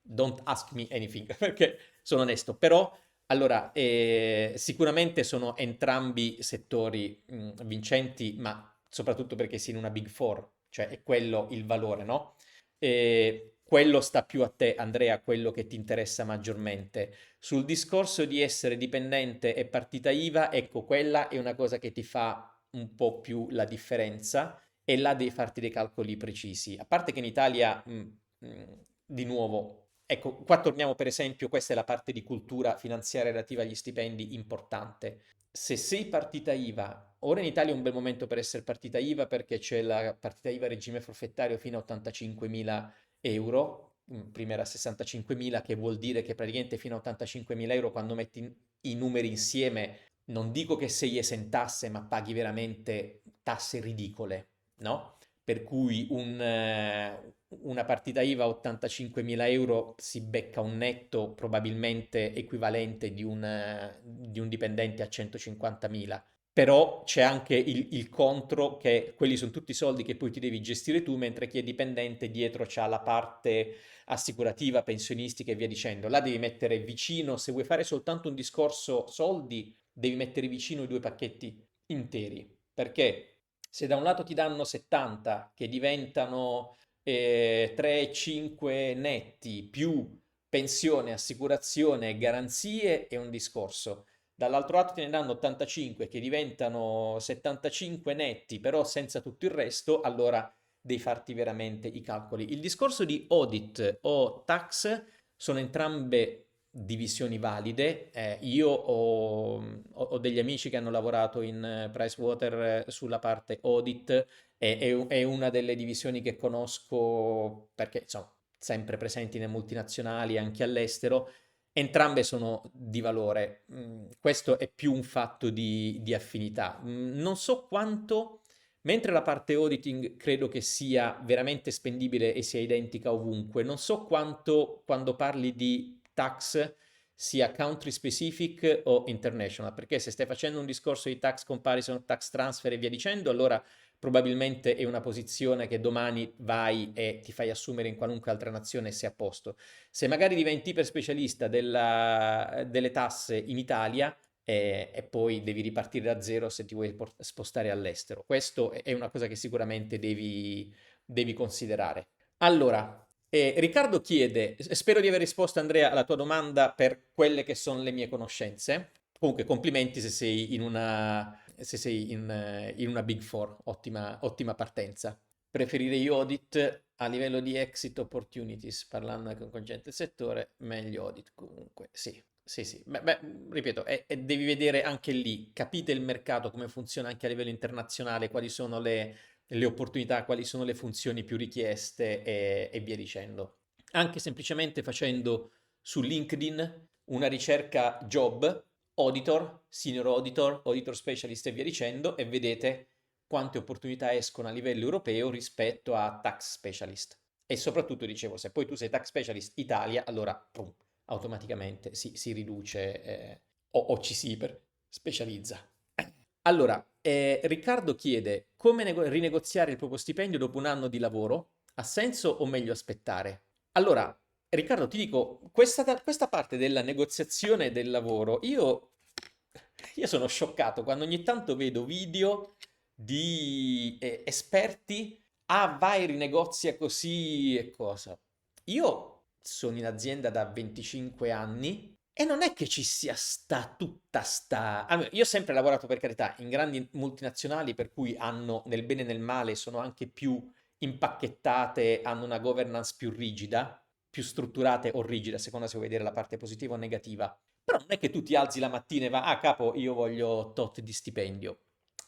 don't ask me anything, perché sono onesto, però allora sicuramente sono entrambi settori vincenti, ma soprattutto perché si in una Big Four, cioè è quello il valore, no? Quello sta più a te, Andrea, quello che ti interessa maggiormente. Sul discorso di essere dipendente e partita IVA, ecco, quella è una cosa che ti fa un po' più la differenza e là devi farti dei calcoli precisi. A parte che in Italia, di nuovo, ecco, qua torniamo per esempio, questa è la parte di cultura finanziaria relativa agli stipendi importante. Se sei partita IVA, ora in Italia è un bel momento per essere partita IVA perché c'è la partita IVA a regime forfettario fino a 85.000 euro, prima era 65.000, che vuol dire che praticamente fino a 85.000 euro quando metti i numeri insieme, non dico che sei esentasse, ma paghi veramente tasse ridicole, no? Per cui una partita IVA a 85.000 euro si becca un netto probabilmente equivalente di un dipendente a 150.000. Però c'è anche il contro che quelli sono tutti soldi che poi ti devi gestire tu, mentre chi è dipendente dietro c'ha la parte assicurativa, pensionistica e via dicendo. Là devi mettere vicino, se vuoi fare soltanto un discorso soldi, devi mettere vicino i due pacchetti interi. Perché se da un lato ti danno 70 che diventano 3-5 netti più pensione, assicurazione e garanzie è un discorso. Dall'altro lato te ne danno 85 che diventano 75 netti, però senza tutto il resto, allora devi farti veramente i calcoli. Il discorso di audit o tax sono entrambe divisioni valide. Io ho degli amici che hanno lavorato in Pricewater sulla parte audit, è una delle divisioni che conosco perché insomma sempre presenti nelle multinazionali anche all'estero. Entrambe sono di valore. Questo è più un fatto di affinità. Non so quanto, mentre la parte auditing credo che sia veramente spendibile e sia identica ovunque, non so quanto quando parli di tax sia country specific o international, perché se stai facendo un discorso di tax comparison, tax transfer e via dicendo, allora probabilmente è una posizione che domani vai e ti fai assumere in qualunque altra nazione e sei a posto. Se magari diventi iper specialista delle tasse in Italia e poi devi ripartire da zero se ti vuoi spostare all'estero. Questo è una cosa che sicuramente devi considerare. Allora, Riccardo chiede, spero di aver risposto Andrea alla tua domanda per quelle che sono le mie conoscenze. Comunque complimenti se sei in una Big Four, ottima partenza. Preferirei audit a livello di exit opportunities, parlando anche con gente del settore, meglio audit comunque, sì. Sì, sì, beh, ripeto, e devi vedere anche lì, capite il mercato, come funziona anche a livello internazionale, quali sono le opportunità, quali sono le funzioni più richieste e via dicendo. Anche semplicemente facendo su LinkedIn una ricerca job, auditor, senior auditor, auditor specialist e via dicendo, e vedete quante opportunità escono a livello europeo rispetto a tax specialist. E soprattutto dicevo, se poi tu sei tax specialist Italia, allora pum, automaticamente si riduce o ci si iper specializza. Allora, Riccardo chiede come rinegoziare il proprio stipendio dopo un anno di lavoro? Ha senso o meglio aspettare? Allora, Riccardo, ti dico, questa parte della negoziazione del lavoro, io sono scioccato quando ogni tanto vedo video di esperti, ah vai, rinegozia così e cosa. Io sono in azienda da 25 anni e non è che ci sia tutta sta... Allora, io ho sempre lavorato, per carità, in grandi multinazionali per cui hanno, nel bene e nel male, sono anche più impacchettate, hanno una governance più rigida, più strutturate o rigida, a seconda se vuoi vedere la parte positiva o negativa. Però non è che tu ti alzi la mattina e va, ah capo, io voglio tot di stipendio.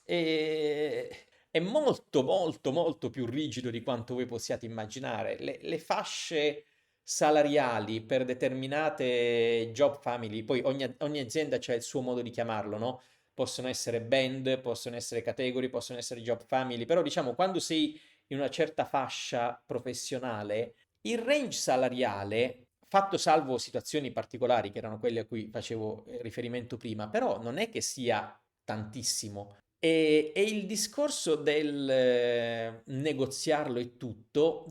È molto, molto, molto più rigido di quanto voi possiate immaginare. Le fasce salariali per determinate job family, poi ogni azienda c'ha il suo modo di chiamarlo, no? Possono essere band, possono essere category, possono essere job family, però diciamo quando sei in una certa fascia professionale, il range salariale, fatto salvo situazioni particolari che erano quelle a cui facevo riferimento prima, però non è che sia tantissimo. E il discorso del negoziarlo e tutto,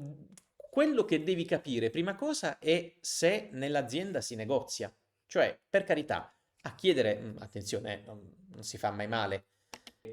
quello che devi capire prima cosa è se nell'azienda si negozia. Cioè, per carità, a chiedere, attenzione, non si fa mai male.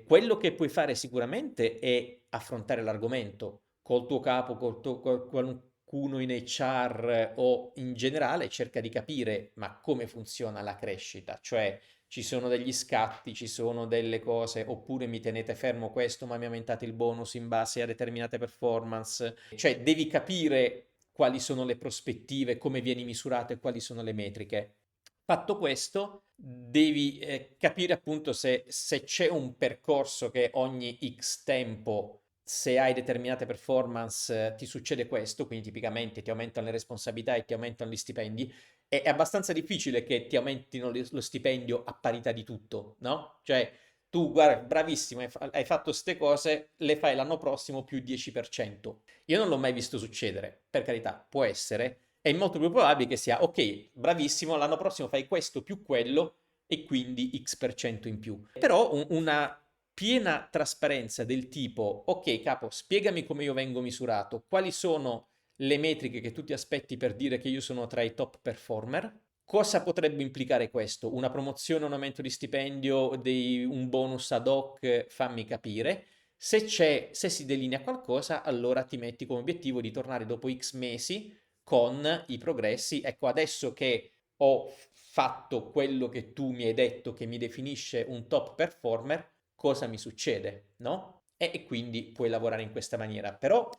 Quello che puoi fare sicuramente è affrontare l'argomento col tuo capo, qualcuno in HR o in generale, cerca di capire ma come funziona la crescita, cioè ci sono degli scatti, ci sono delle cose, oppure mi tenete fermo questo, ma mi aumentate il bonus in base a determinate performance. Cioè, devi capire quali sono le prospettive, come vieni misurato e quali sono le metriche. Fatto questo, devi capire appunto se c'è un percorso che ogni X tempo, se hai determinate performance, ti succede questo, quindi tipicamente ti aumentano le responsabilità e ti aumentano gli stipendi, è abbastanza difficile che ti aumentino lo stipendio a parità di tutto, no? Cioè, tu, guarda, bravissimo, hai fatto queste cose, le fai l'anno prossimo più 10%. Io non l'ho mai visto succedere, per carità, può essere, è molto più probabile che sia, ok, bravissimo, l'anno prossimo fai questo più quello e quindi X% in più. Però una piena trasparenza del tipo, ok, capo, spiegami come io vengo misurato, quali sono le metriche che tu ti aspetti per dire che io sono tra i top performer. Cosa potrebbe implicare questo? Una promozione, un aumento di stipendio, un bonus ad hoc? Fammi capire. Se si delinea qualcosa, allora ti metti come obiettivo di tornare dopo X mesi con i progressi. Ecco, adesso che ho fatto quello che tu mi hai detto che mi definisce un top performer, cosa mi succede, no? E quindi puoi lavorare in questa maniera. Però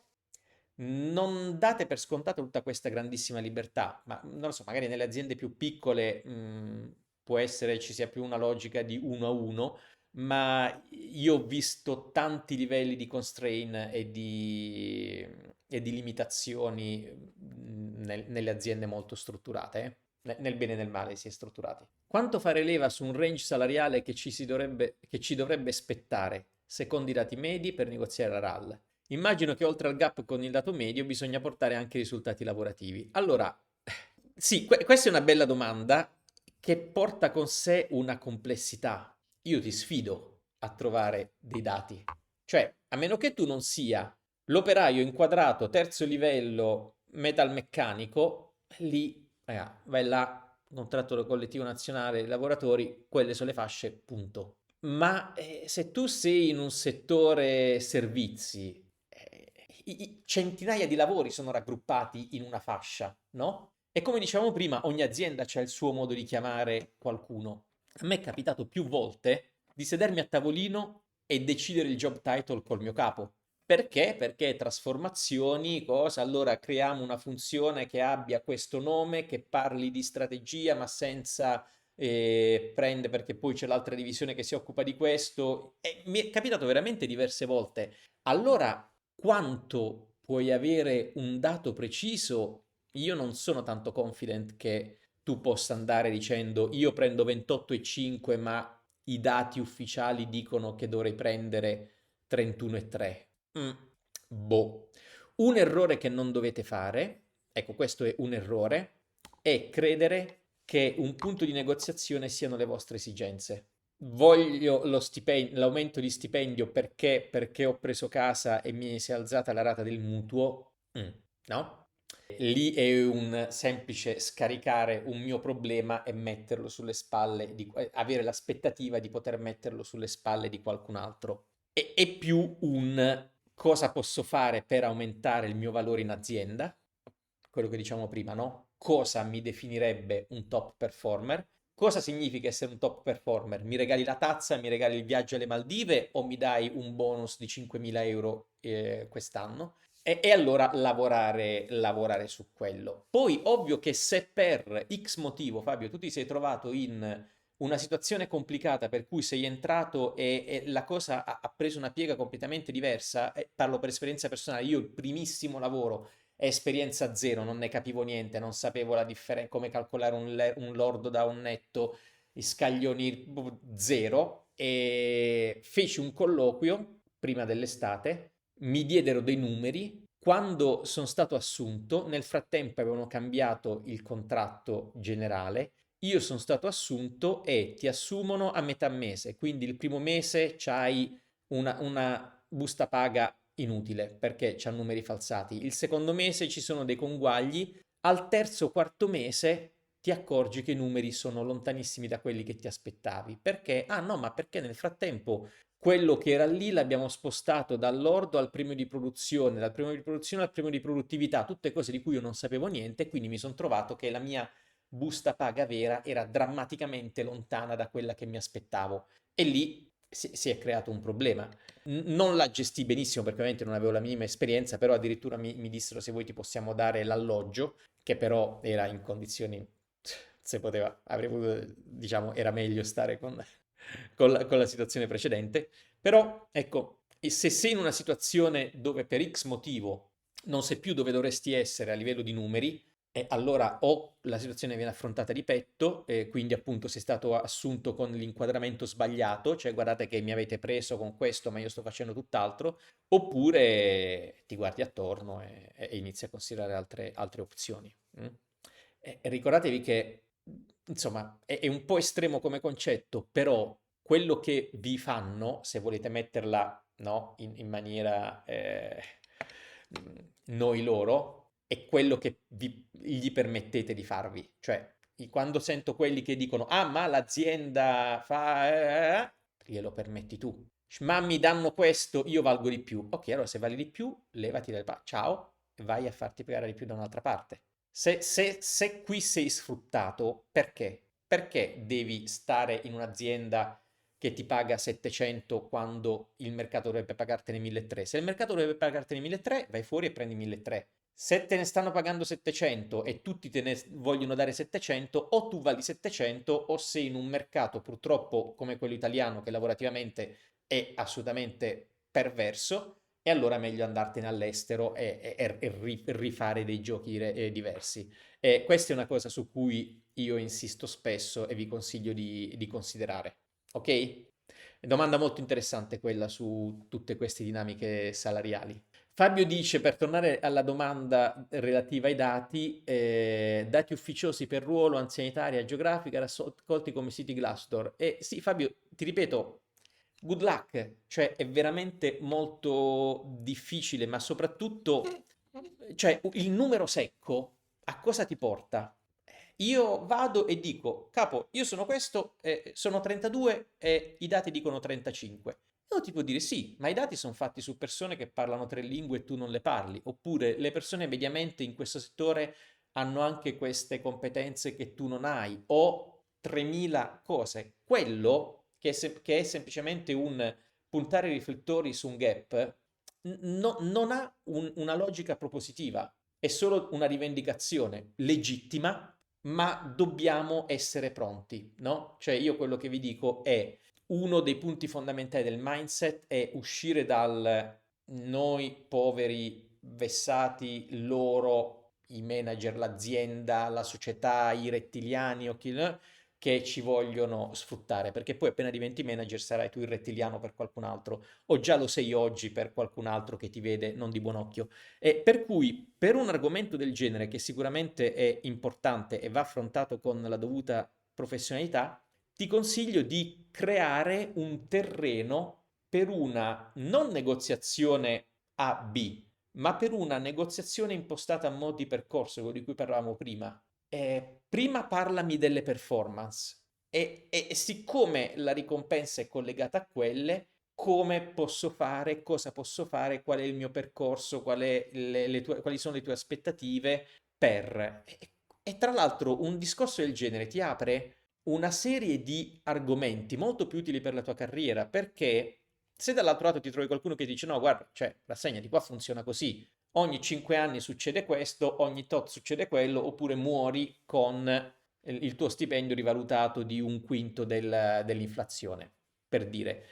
non date per scontato tutta questa grandissima libertà, ma non lo so, magari nelle aziende più piccole può essere ci sia più una logica di uno a uno, ma io ho visto tanti livelli di constraint e di limitazioni nelle aziende molto strutturate, nel bene e nel male si è strutturati. Quanto fare leva su un range salariale che ci dovrebbe spettare, secondo i dati medi, per negoziare la RAL? Immagino che oltre al gap con il dato medio bisogna portare anche i risultati lavorativi. Allora, sì, questa è una bella domanda che porta con sé una complessità. Io ti sfido a trovare dei dati. Cioè, a meno che tu non sia l'operaio inquadrato terzo livello metalmeccanico, lì vai là, contratto collettivo nazionale dei lavoratori, quelle sono le fasce, punto. Ma se tu sei in un settore servizi, centinaia di lavori sono raggruppati in una fascia, no? E come dicevamo prima, ogni azienda ha il suo modo di chiamare qualcuno. A me è capitato più volte di sedermi a tavolino e decidere il job title col mio capo. Perché? Perché trasformazioni, cosa? Allora creiamo una funzione che abbia questo nome, che parli di strategia, ma senza prende perché poi c'è l'altra divisione che si occupa di questo. E mi è capitato veramente diverse volte. Allora, quanto puoi avere un dato preciso? Io non sono tanto confident che tu possa andare dicendo io prendo 28,5, ma i dati ufficiali dicono che dovrei prendere 31,3. Boh. Un errore che non dovete fare, ecco, questo è un errore, è credere che un punto di negoziazione siano le vostre esigenze. Voglio l'aumento di stipendio perché ho preso casa e mi si è alzata la rata del mutuo. No? Lì è un semplice scaricare un mio problema e metterlo sulle spalle avere l'aspettativa di poter metterlo sulle spalle di qualcun altro. è più un cosa posso fare per aumentare il mio valore in azienda, quello che diciamo prima, no? Cosa mi definirebbe un top performer? Cosa significa essere un top performer? Mi regali la tazza, mi regali il viaggio alle Maldive o mi dai un bonus di 5.000 euro quest'anno? E allora lavorare su quello. Poi, ovvio che se per X motivo, Fabio, tu ti sei trovato in una situazione complicata per cui sei entrato e la cosa ha preso una piega completamente diversa, e parlo per esperienza personale, io il primissimo lavoro è esperienza zero, non ne capivo niente, non sapevo la differenza, come calcolare un lordo da un netto, i scaglioni zero, e feci un colloquio prima dell'estate, mi diedero dei numeri. Quando sono stato assunto, nel frattempo avevano cambiato il contratto generale, io sono stato assunto e ti assumono a metà mese, quindi il primo mese c'hai una busta paga inutile perché c'ha numeri falsati. Il secondo mese ci sono dei conguagli, al terzo o quarto mese ti accorgi che i numeri sono lontanissimi da quelli che ti aspettavi. Perché? Ah no, ma perché nel frattempo quello che era lì l'abbiamo spostato dall'ordo al premio di produzione, dal premio di produzione al premio di produttività, tutte cose di cui io non sapevo niente, e quindi mi sono trovato che la mia busta paga vera era drammaticamente lontana da quella che mi aspettavo. E lì si è creato un problema. Non la gestì benissimo perché ovviamente non avevo la minima esperienza, però addirittura mi dissero se vuoi ti possiamo dare l'alloggio, che però era in condizioni, se poteva, avrei voluto, diciamo, era meglio stare con la situazione precedente. Però ecco, e se sei in una situazione dove per X motivo non sai più dove dovresti essere a livello di numeri, e allora o la situazione viene affrontata di petto, quindi appunto sei stato assunto con l'inquadramento sbagliato, cioè guardate che mi avete preso con questo, ma io sto facendo tutt'altro, oppure ti guardi attorno e inizi a considerare altre opzioni. E ricordatevi che, insomma, è un po' estremo come concetto, però quello che vi fanno, se volete metterla, no, in maniera noi loro, è quello che gli permettete di farvi. Cioè, quando sento quelli che dicono, ah, ma l'azienda fa, glielo permetti tu. Ma mi danno questo, io valgo di più. Ok, allora se vali di più, levati ciao, e vai a farti pagare di più da un'altra parte. Se qui sei sfruttato, perché? Perché devi stare in un'azienda che ti paga 700 quando il mercato dovrebbe pagartene 1300? Se il mercato dovrebbe pagartene 1300, vai fuori e prendi 1300. Se te ne stanno pagando 700 e tutti te ne vogliono dare 700, o tu vali 700 o sei in un mercato purtroppo come quello italiano che lavorativamente è assolutamente perverso, e allora è meglio andartene all'estero e rifare dei giochi diversi. E questa è una cosa su cui io insisto spesso e vi consiglio di considerare. Ok? Domanda molto interessante quella su tutte queste dinamiche salariali. Fabio dice, per tornare alla domanda relativa ai dati, dati ufficiosi per ruolo, anzianitaria, geografica, raccolti come siti Glassdoor. E sì, Fabio, ti ripeto, good luck, cioè è veramente molto difficile, ma soprattutto, cioè, il numero secco a cosa ti porta? Io vado e dico, capo, io sono questo, sono 32 e i dati dicono 35. Io ti può dire sì, ma i dati sono fatti su persone che parlano tre lingue e tu non le parli, oppure le persone mediamente in questo settore hanno anche queste competenze che tu non hai, o 3000 cose. Quello che è semplicemente un puntare i riflettori su un gap, non ha una logica propositiva, è solo una rivendicazione legittima, ma dobbiamo essere pronti, no? Cioè io quello che vi dico è uno dei punti fondamentali del mindset è uscire dal noi poveri, vessati, loro, i manager, l'azienda, la società, i rettiliani o chi, che ci vogliono sfruttare, perché poi appena diventi manager sarai tu il rettiliano per qualcun altro, o già lo sei oggi per qualcun altro che ti vede non di buon occhio. E per cui, per un argomento del genere, che sicuramente è importante e va affrontato con la dovuta professionalità, ti consiglio di creare un terreno per una non negoziazione A-B, ma per una negoziazione impostata a mo' di percorso, quello di cui parlavamo prima. Prima parlami delle performance e siccome la ricompensa è collegata a quelle, come posso fare, cosa posso fare, qual è il mio percorso, quali sono le tue aspettative per... E tra l'altro un discorso del genere ti apre una serie di argomenti molto più utili per la tua carriera, perché se dall'altro lato ti trovi qualcuno che dice no, guarda, cioè, rassegnati, qua funziona così, ogni 5 anni succede questo, ogni tot succede quello, oppure muori con il tuo stipendio rivalutato di un quinto dell'inflazione, per dire.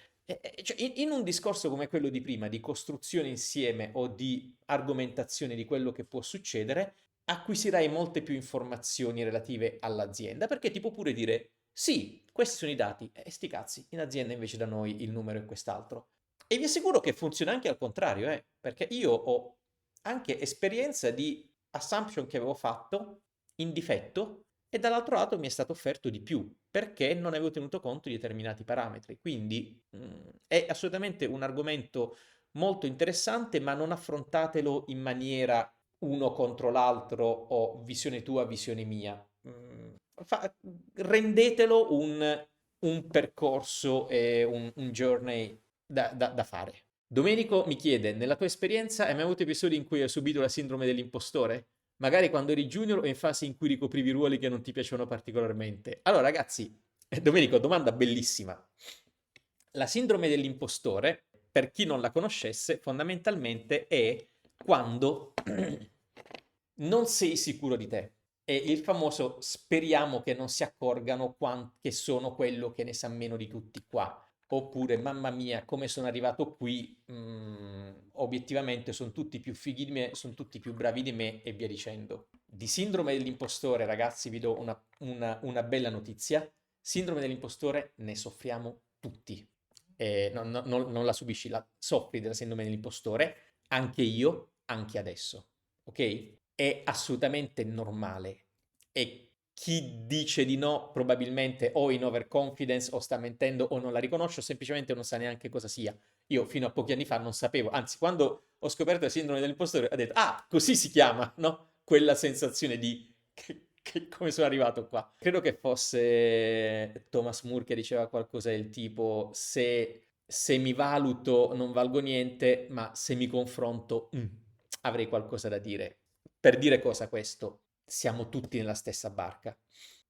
Cioè, in un discorso come quello di prima, di costruzione insieme o di argomentazione di quello che può succedere, acquisirai molte più informazioni relative all'azienda, perché ti può pure dire, sì, questi sono i dati, e sti cazzi, in azienda invece da noi il numero è quest'altro. E vi assicuro che funziona anche al contrario, perché io ho anche esperienza di assumption che avevo fatto in difetto e dall'altro lato mi è stato offerto di più perché non avevo tenuto conto di determinati parametri. Quindi è assolutamente un argomento molto interessante, ma non affrontatelo in maniera uno contro l'altro o visione tua, visione mia. Rendetelo un percorso e un journey da fare. Domenico mi chiede, nella tua esperienza hai mai avuto episodi in cui hai subito la sindrome dell'impostore? Magari quando eri junior o in fase in cui ricoprivi ruoli che non ti piacevano particolarmente. Allora, ragazzi, Domenico, domanda bellissima. La sindrome dell'impostore, per chi non la conoscesse, fondamentalmente è quando non sei sicuro di te. È il famoso speriamo che non si accorgano che sono quello che ne sa meno di tutti qua. Oppure, mamma mia, come sono arrivato qui, obiettivamente sono tutti più fighi di me, sono tutti più bravi di me e via dicendo. Di sindrome dell'impostore, ragazzi, vi do una bella notizia. Sindrome dell'impostore ne soffriamo tutti. Non la subisci, la soffri della sindrome dell'impostore, anche io, anche adesso, ok? È assolutamente normale e chi dice di no probabilmente o in overconfidence o sta mentendo o non la riconosce o semplicemente non sa neanche cosa sia. Io fino a pochi anni fa non sapevo, anzi quando ho scoperto la sindrome dell'impostore ho detto ah, così si chiama, no? Quella sensazione di come sono arrivato qua. Credo che fosse Thomas More che diceva qualcosa del tipo se mi valuto non valgo niente, ma se mi confronto avrei qualcosa da dire. Per dire cosa questo? Siamo tutti nella stessa barca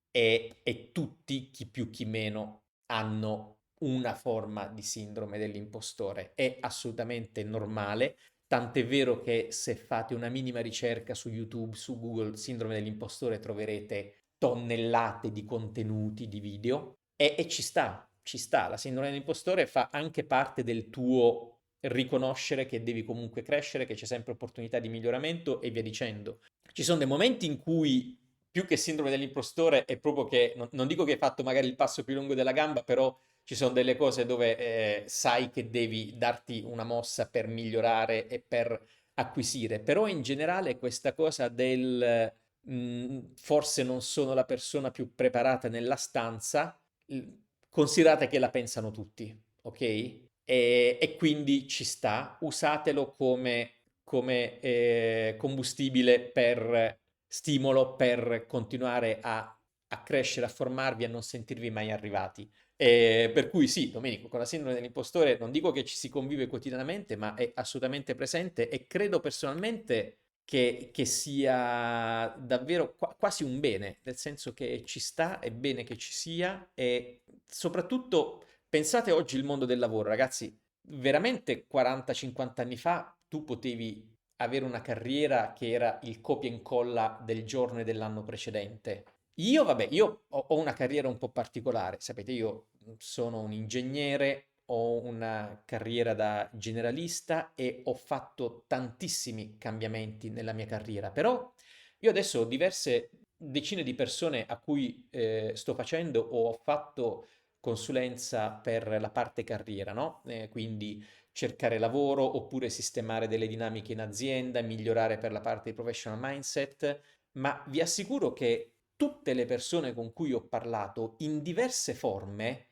e tutti, chi più chi meno, hanno una forma di sindrome dell'impostore. È assolutamente normale, tant'è vero che se fate una minima ricerca su YouTube, su Google, sindrome dell'impostore, troverete tonnellate di contenuti, di video e ci sta. La sindrome dell'impostore fa anche parte del tuo riconoscere che devi comunque crescere, che c'è sempre opportunità di miglioramento e via dicendo. Ci sono dei momenti in cui più che sindrome dell'impostore è proprio che, non dico che hai fatto magari il passo più lungo della gamba, però ci sono delle cose dove sai che devi darti una mossa per migliorare e per acquisire, però in generale questa cosa del forse non sono la persona più preparata nella stanza, considerate che la pensano tutti, ok? E quindi ci sta, usatelo come combustibile per stimolo per continuare a crescere, a formarvi, a non sentirvi mai arrivati. Per cui sì, Domenico, con la sindrome dell'impostore non dico che ci si convive quotidianamente, ma è assolutamente presente e credo personalmente che sia davvero quasi un bene, nel senso che ci sta, è bene che ci sia e soprattutto pensate oggi il mondo del lavoro, ragazzi, veramente 40-50 anni fa tu potevi avere una carriera che era il copia e incolla del giorno e dell'anno precedente. Io ho una carriera un po' particolare, sapete, io sono un ingegnere, ho una carriera da generalista e ho fatto tantissimi cambiamenti nella mia carriera, però io adesso ho diverse decine di persone a cui sto facendo o ho fatto consulenza per la parte carriera, no? Quindi cercare lavoro oppure sistemare delle dinamiche in azienda, migliorare per la parte di professional mindset, ma vi assicuro che tutte le persone con cui ho parlato in diverse forme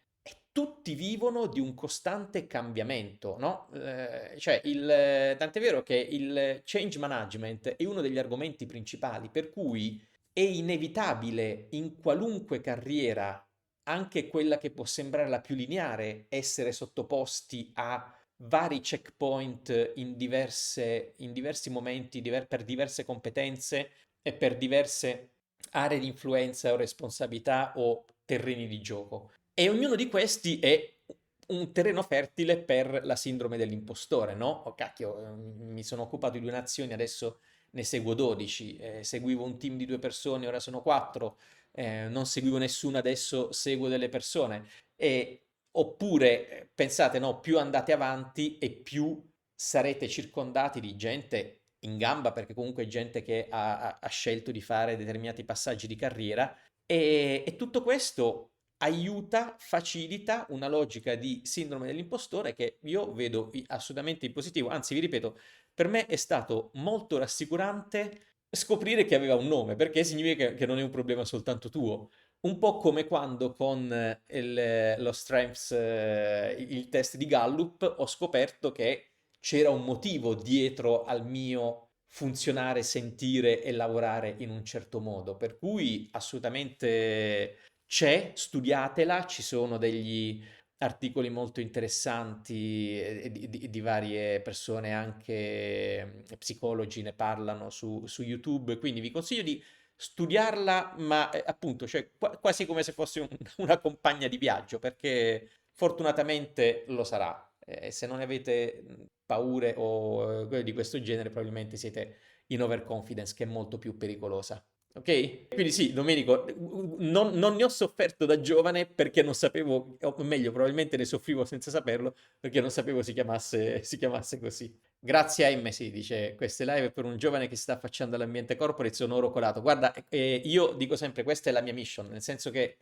tutti vivono di un costante cambiamento, no? Tant'è vero che il change management è uno degli argomenti principali, per cui è inevitabile in qualunque carriera anche quella che può sembrare la più lineare, essere sottoposti a vari checkpoint in diversi momenti, per diverse competenze e per diverse aree di influenza o responsabilità o terreni di gioco. E ognuno di questi è un terreno fertile per la sindrome dell'impostore, no? Oh cacchio, mi sono occupato di 2 nazioni, adesso ne seguo 12, seguivo un team di 2 persone, ora sono 4, non seguivo nessuno, adesso seguo delle persone. Oppure pensate, no, più andate avanti e più sarete circondati di gente in gamba, perché comunque è gente che ha scelto di fare determinati passaggi di carriera e tutto questo aiuta, facilita una logica di sindrome dell'impostore che io vedo assolutamente in positivo. Anzi, vi ripeto, per me è stato molto rassicurante scoprire che aveva un nome, perché significa che non è un problema soltanto tuo. Un po' come quando con lo Strengths, il test di Gallup, ho scoperto che c'era un motivo dietro al mio funzionare, sentire e lavorare in un certo modo. Per cui assolutamente c'è, studiatela, ci sono degli articoli molto interessanti di varie persone, anche psicologi ne parlano su YouTube, quindi vi consiglio di studiarla, ma appunto, cioè, quasi come se fosse una compagna di viaggio, perché fortunatamente lo sarà. Se non avete paure o cose di questo genere, probabilmente siete in overconfidence, che è molto più pericolosa. Ok? Quindi sì, Domenico, non ne ho sofferto da giovane perché non sapevo, o meglio, probabilmente ne soffrivo senza saperlo perché non sapevo si chiamasse così. Grazie a MC, dice, queste live per un giovane che sta affacciando all'ambiente corporate sono oro colato. Guarda, io dico sempre, questa è la mia mission, nel senso che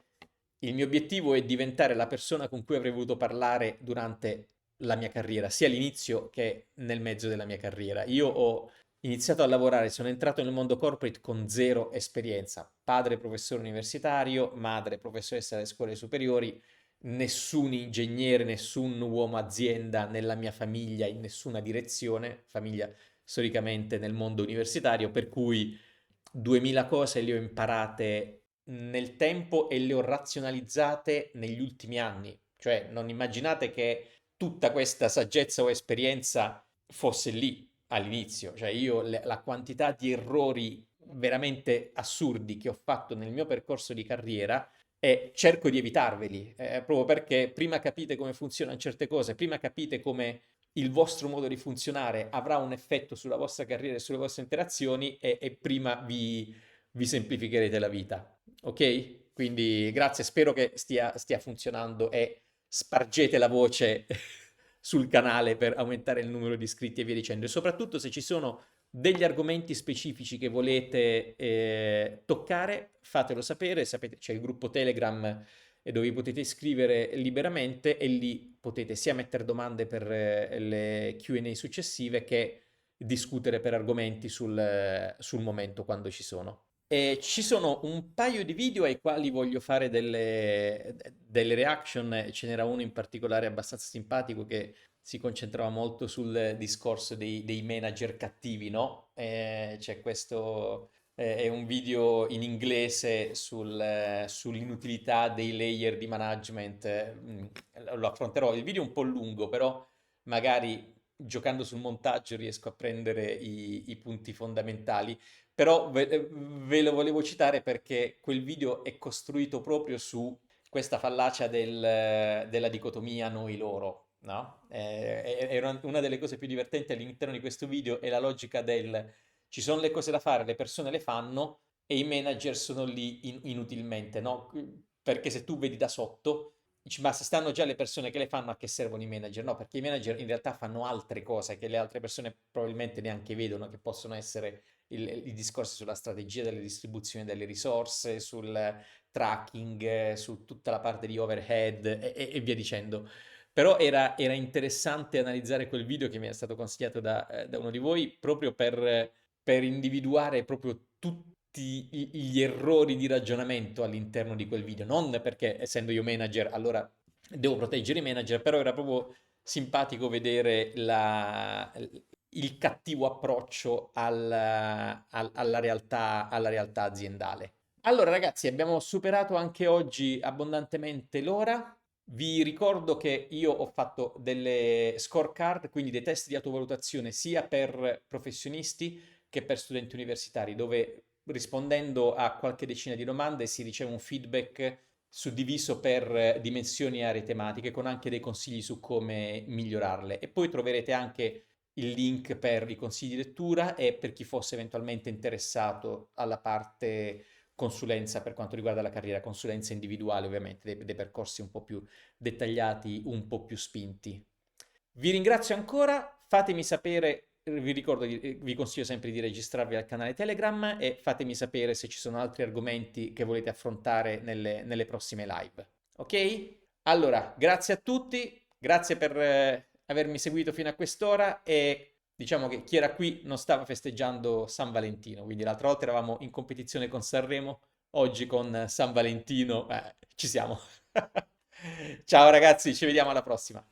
il mio obiettivo è diventare la persona con cui avrei voluto parlare durante la mia carriera, sia all'inizio che nel mezzo della mia carriera. Io ho iniziato a lavorare, sono entrato nel mondo corporate con zero esperienza. Padre professore universitario, madre professoressa delle scuole superiori, nessun ingegnere, nessun uomo azienda nella mia famiglia in nessuna direzione, famiglia storicamente nel mondo universitario, per cui 2000 cose le ho imparate nel tempo e le ho razionalizzate negli ultimi anni. Cioè, non immaginate che tutta questa saggezza o esperienza fosse lì all'inizio. Cioè, io la quantità di errori veramente assurdi che ho fatto nel mio percorso di carriera e cerco di evitarveli, proprio perché prima capite come funzionano certe cose, prima capite come il vostro modo di funzionare avrà un effetto sulla vostra carriera e sulle vostre interazioni e prima vi semplificherete la vita. Ok? Quindi grazie, spero che stia funzionando e spargete la voce sul canale per aumentare il numero di iscritti e via dicendo. E soprattutto se ci sono degli argomenti specifici che volete toccare, fatelo sapere. Sapete, c'è il gruppo Telegram dove vi potete iscrivere liberamente e lì potete sia mettere domande per le Q&A successive che discutere per argomenti sul momento quando ci sono. E ci sono un paio di video ai quali voglio fare delle reaction, ce n'era uno in particolare abbastanza simpatico che si concentrava molto sul discorso dei manager cattivi, no? C'è questo, è un video in inglese sull'inutilità dei layer di management, lo affronterò, il video è un po' lungo, però magari giocando sul montaggio riesco a prendere i punti fondamentali. Però ve lo volevo citare perché quel video è costruito proprio su questa fallacia della dicotomia noi-loro, no? È una delle cose più divertenti all'interno di questo video è la logica del ci sono le cose da fare, le persone le fanno e i manager sono lì inutilmente, no? Perché se tu vedi da sotto, dici, ma se stanno già le persone che le fanno, a che servono i manager? No, perché i manager in realtà fanno altre cose che le altre persone probabilmente neanche vedono, che possono essere i discorsi sulla strategia delle distribuzioni delle risorse, sul tracking, su tutta la parte di overhead e via dicendo. Però era interessante analizzare quel video che mi è stato consigliato da uno di voi proprio per individuare proprio tutti gli errori di ragionamento all'interno di quel video. Non perché essendo io manager allora devo proteggere i manager, però era proprio simpatico vedere il cattivo approccio alla realtà aziendale. Allora, ragazzi, abbiamo superato anche oggi abbondantemente l'ora. Vi ricordo che io ho fatto delle scorecard, quindi dei test di autovalutazione sia per professionisti che per studenti universitari, dove rispondendo a qualche decina di domande si riceve un feedback suddiviso per dimensioni e aree tematiche, con anche dei consigli su come migliorarle. E poi troverete anche il link per i consigli di lettura e per chi fosse eventualmente interessato alla parte consulenza per quanto riguarda la carriera, consulenza individuale ovviamente, dei percorsi un po' più dettagliati, un po' più spinti. Vi ringrazio ancora, fatemi sapere, vi ricordo, vi consiglio sempre di registrarvi al canale Telegram e fatemi sapere se ci sono altri argomenti che volete affrontare nelle prossime live. Ok? Allora, grazie a tutti, grazie per avermi seguito fino a quest'ora e diciamo che chi era qui non stava festeggiando San Valentino, quindi l'altra volta eravamo in competizione con Sanremo, oggi con San Valentino, ci siamo. Ciao ragazzi, ci vediamo alla prossima.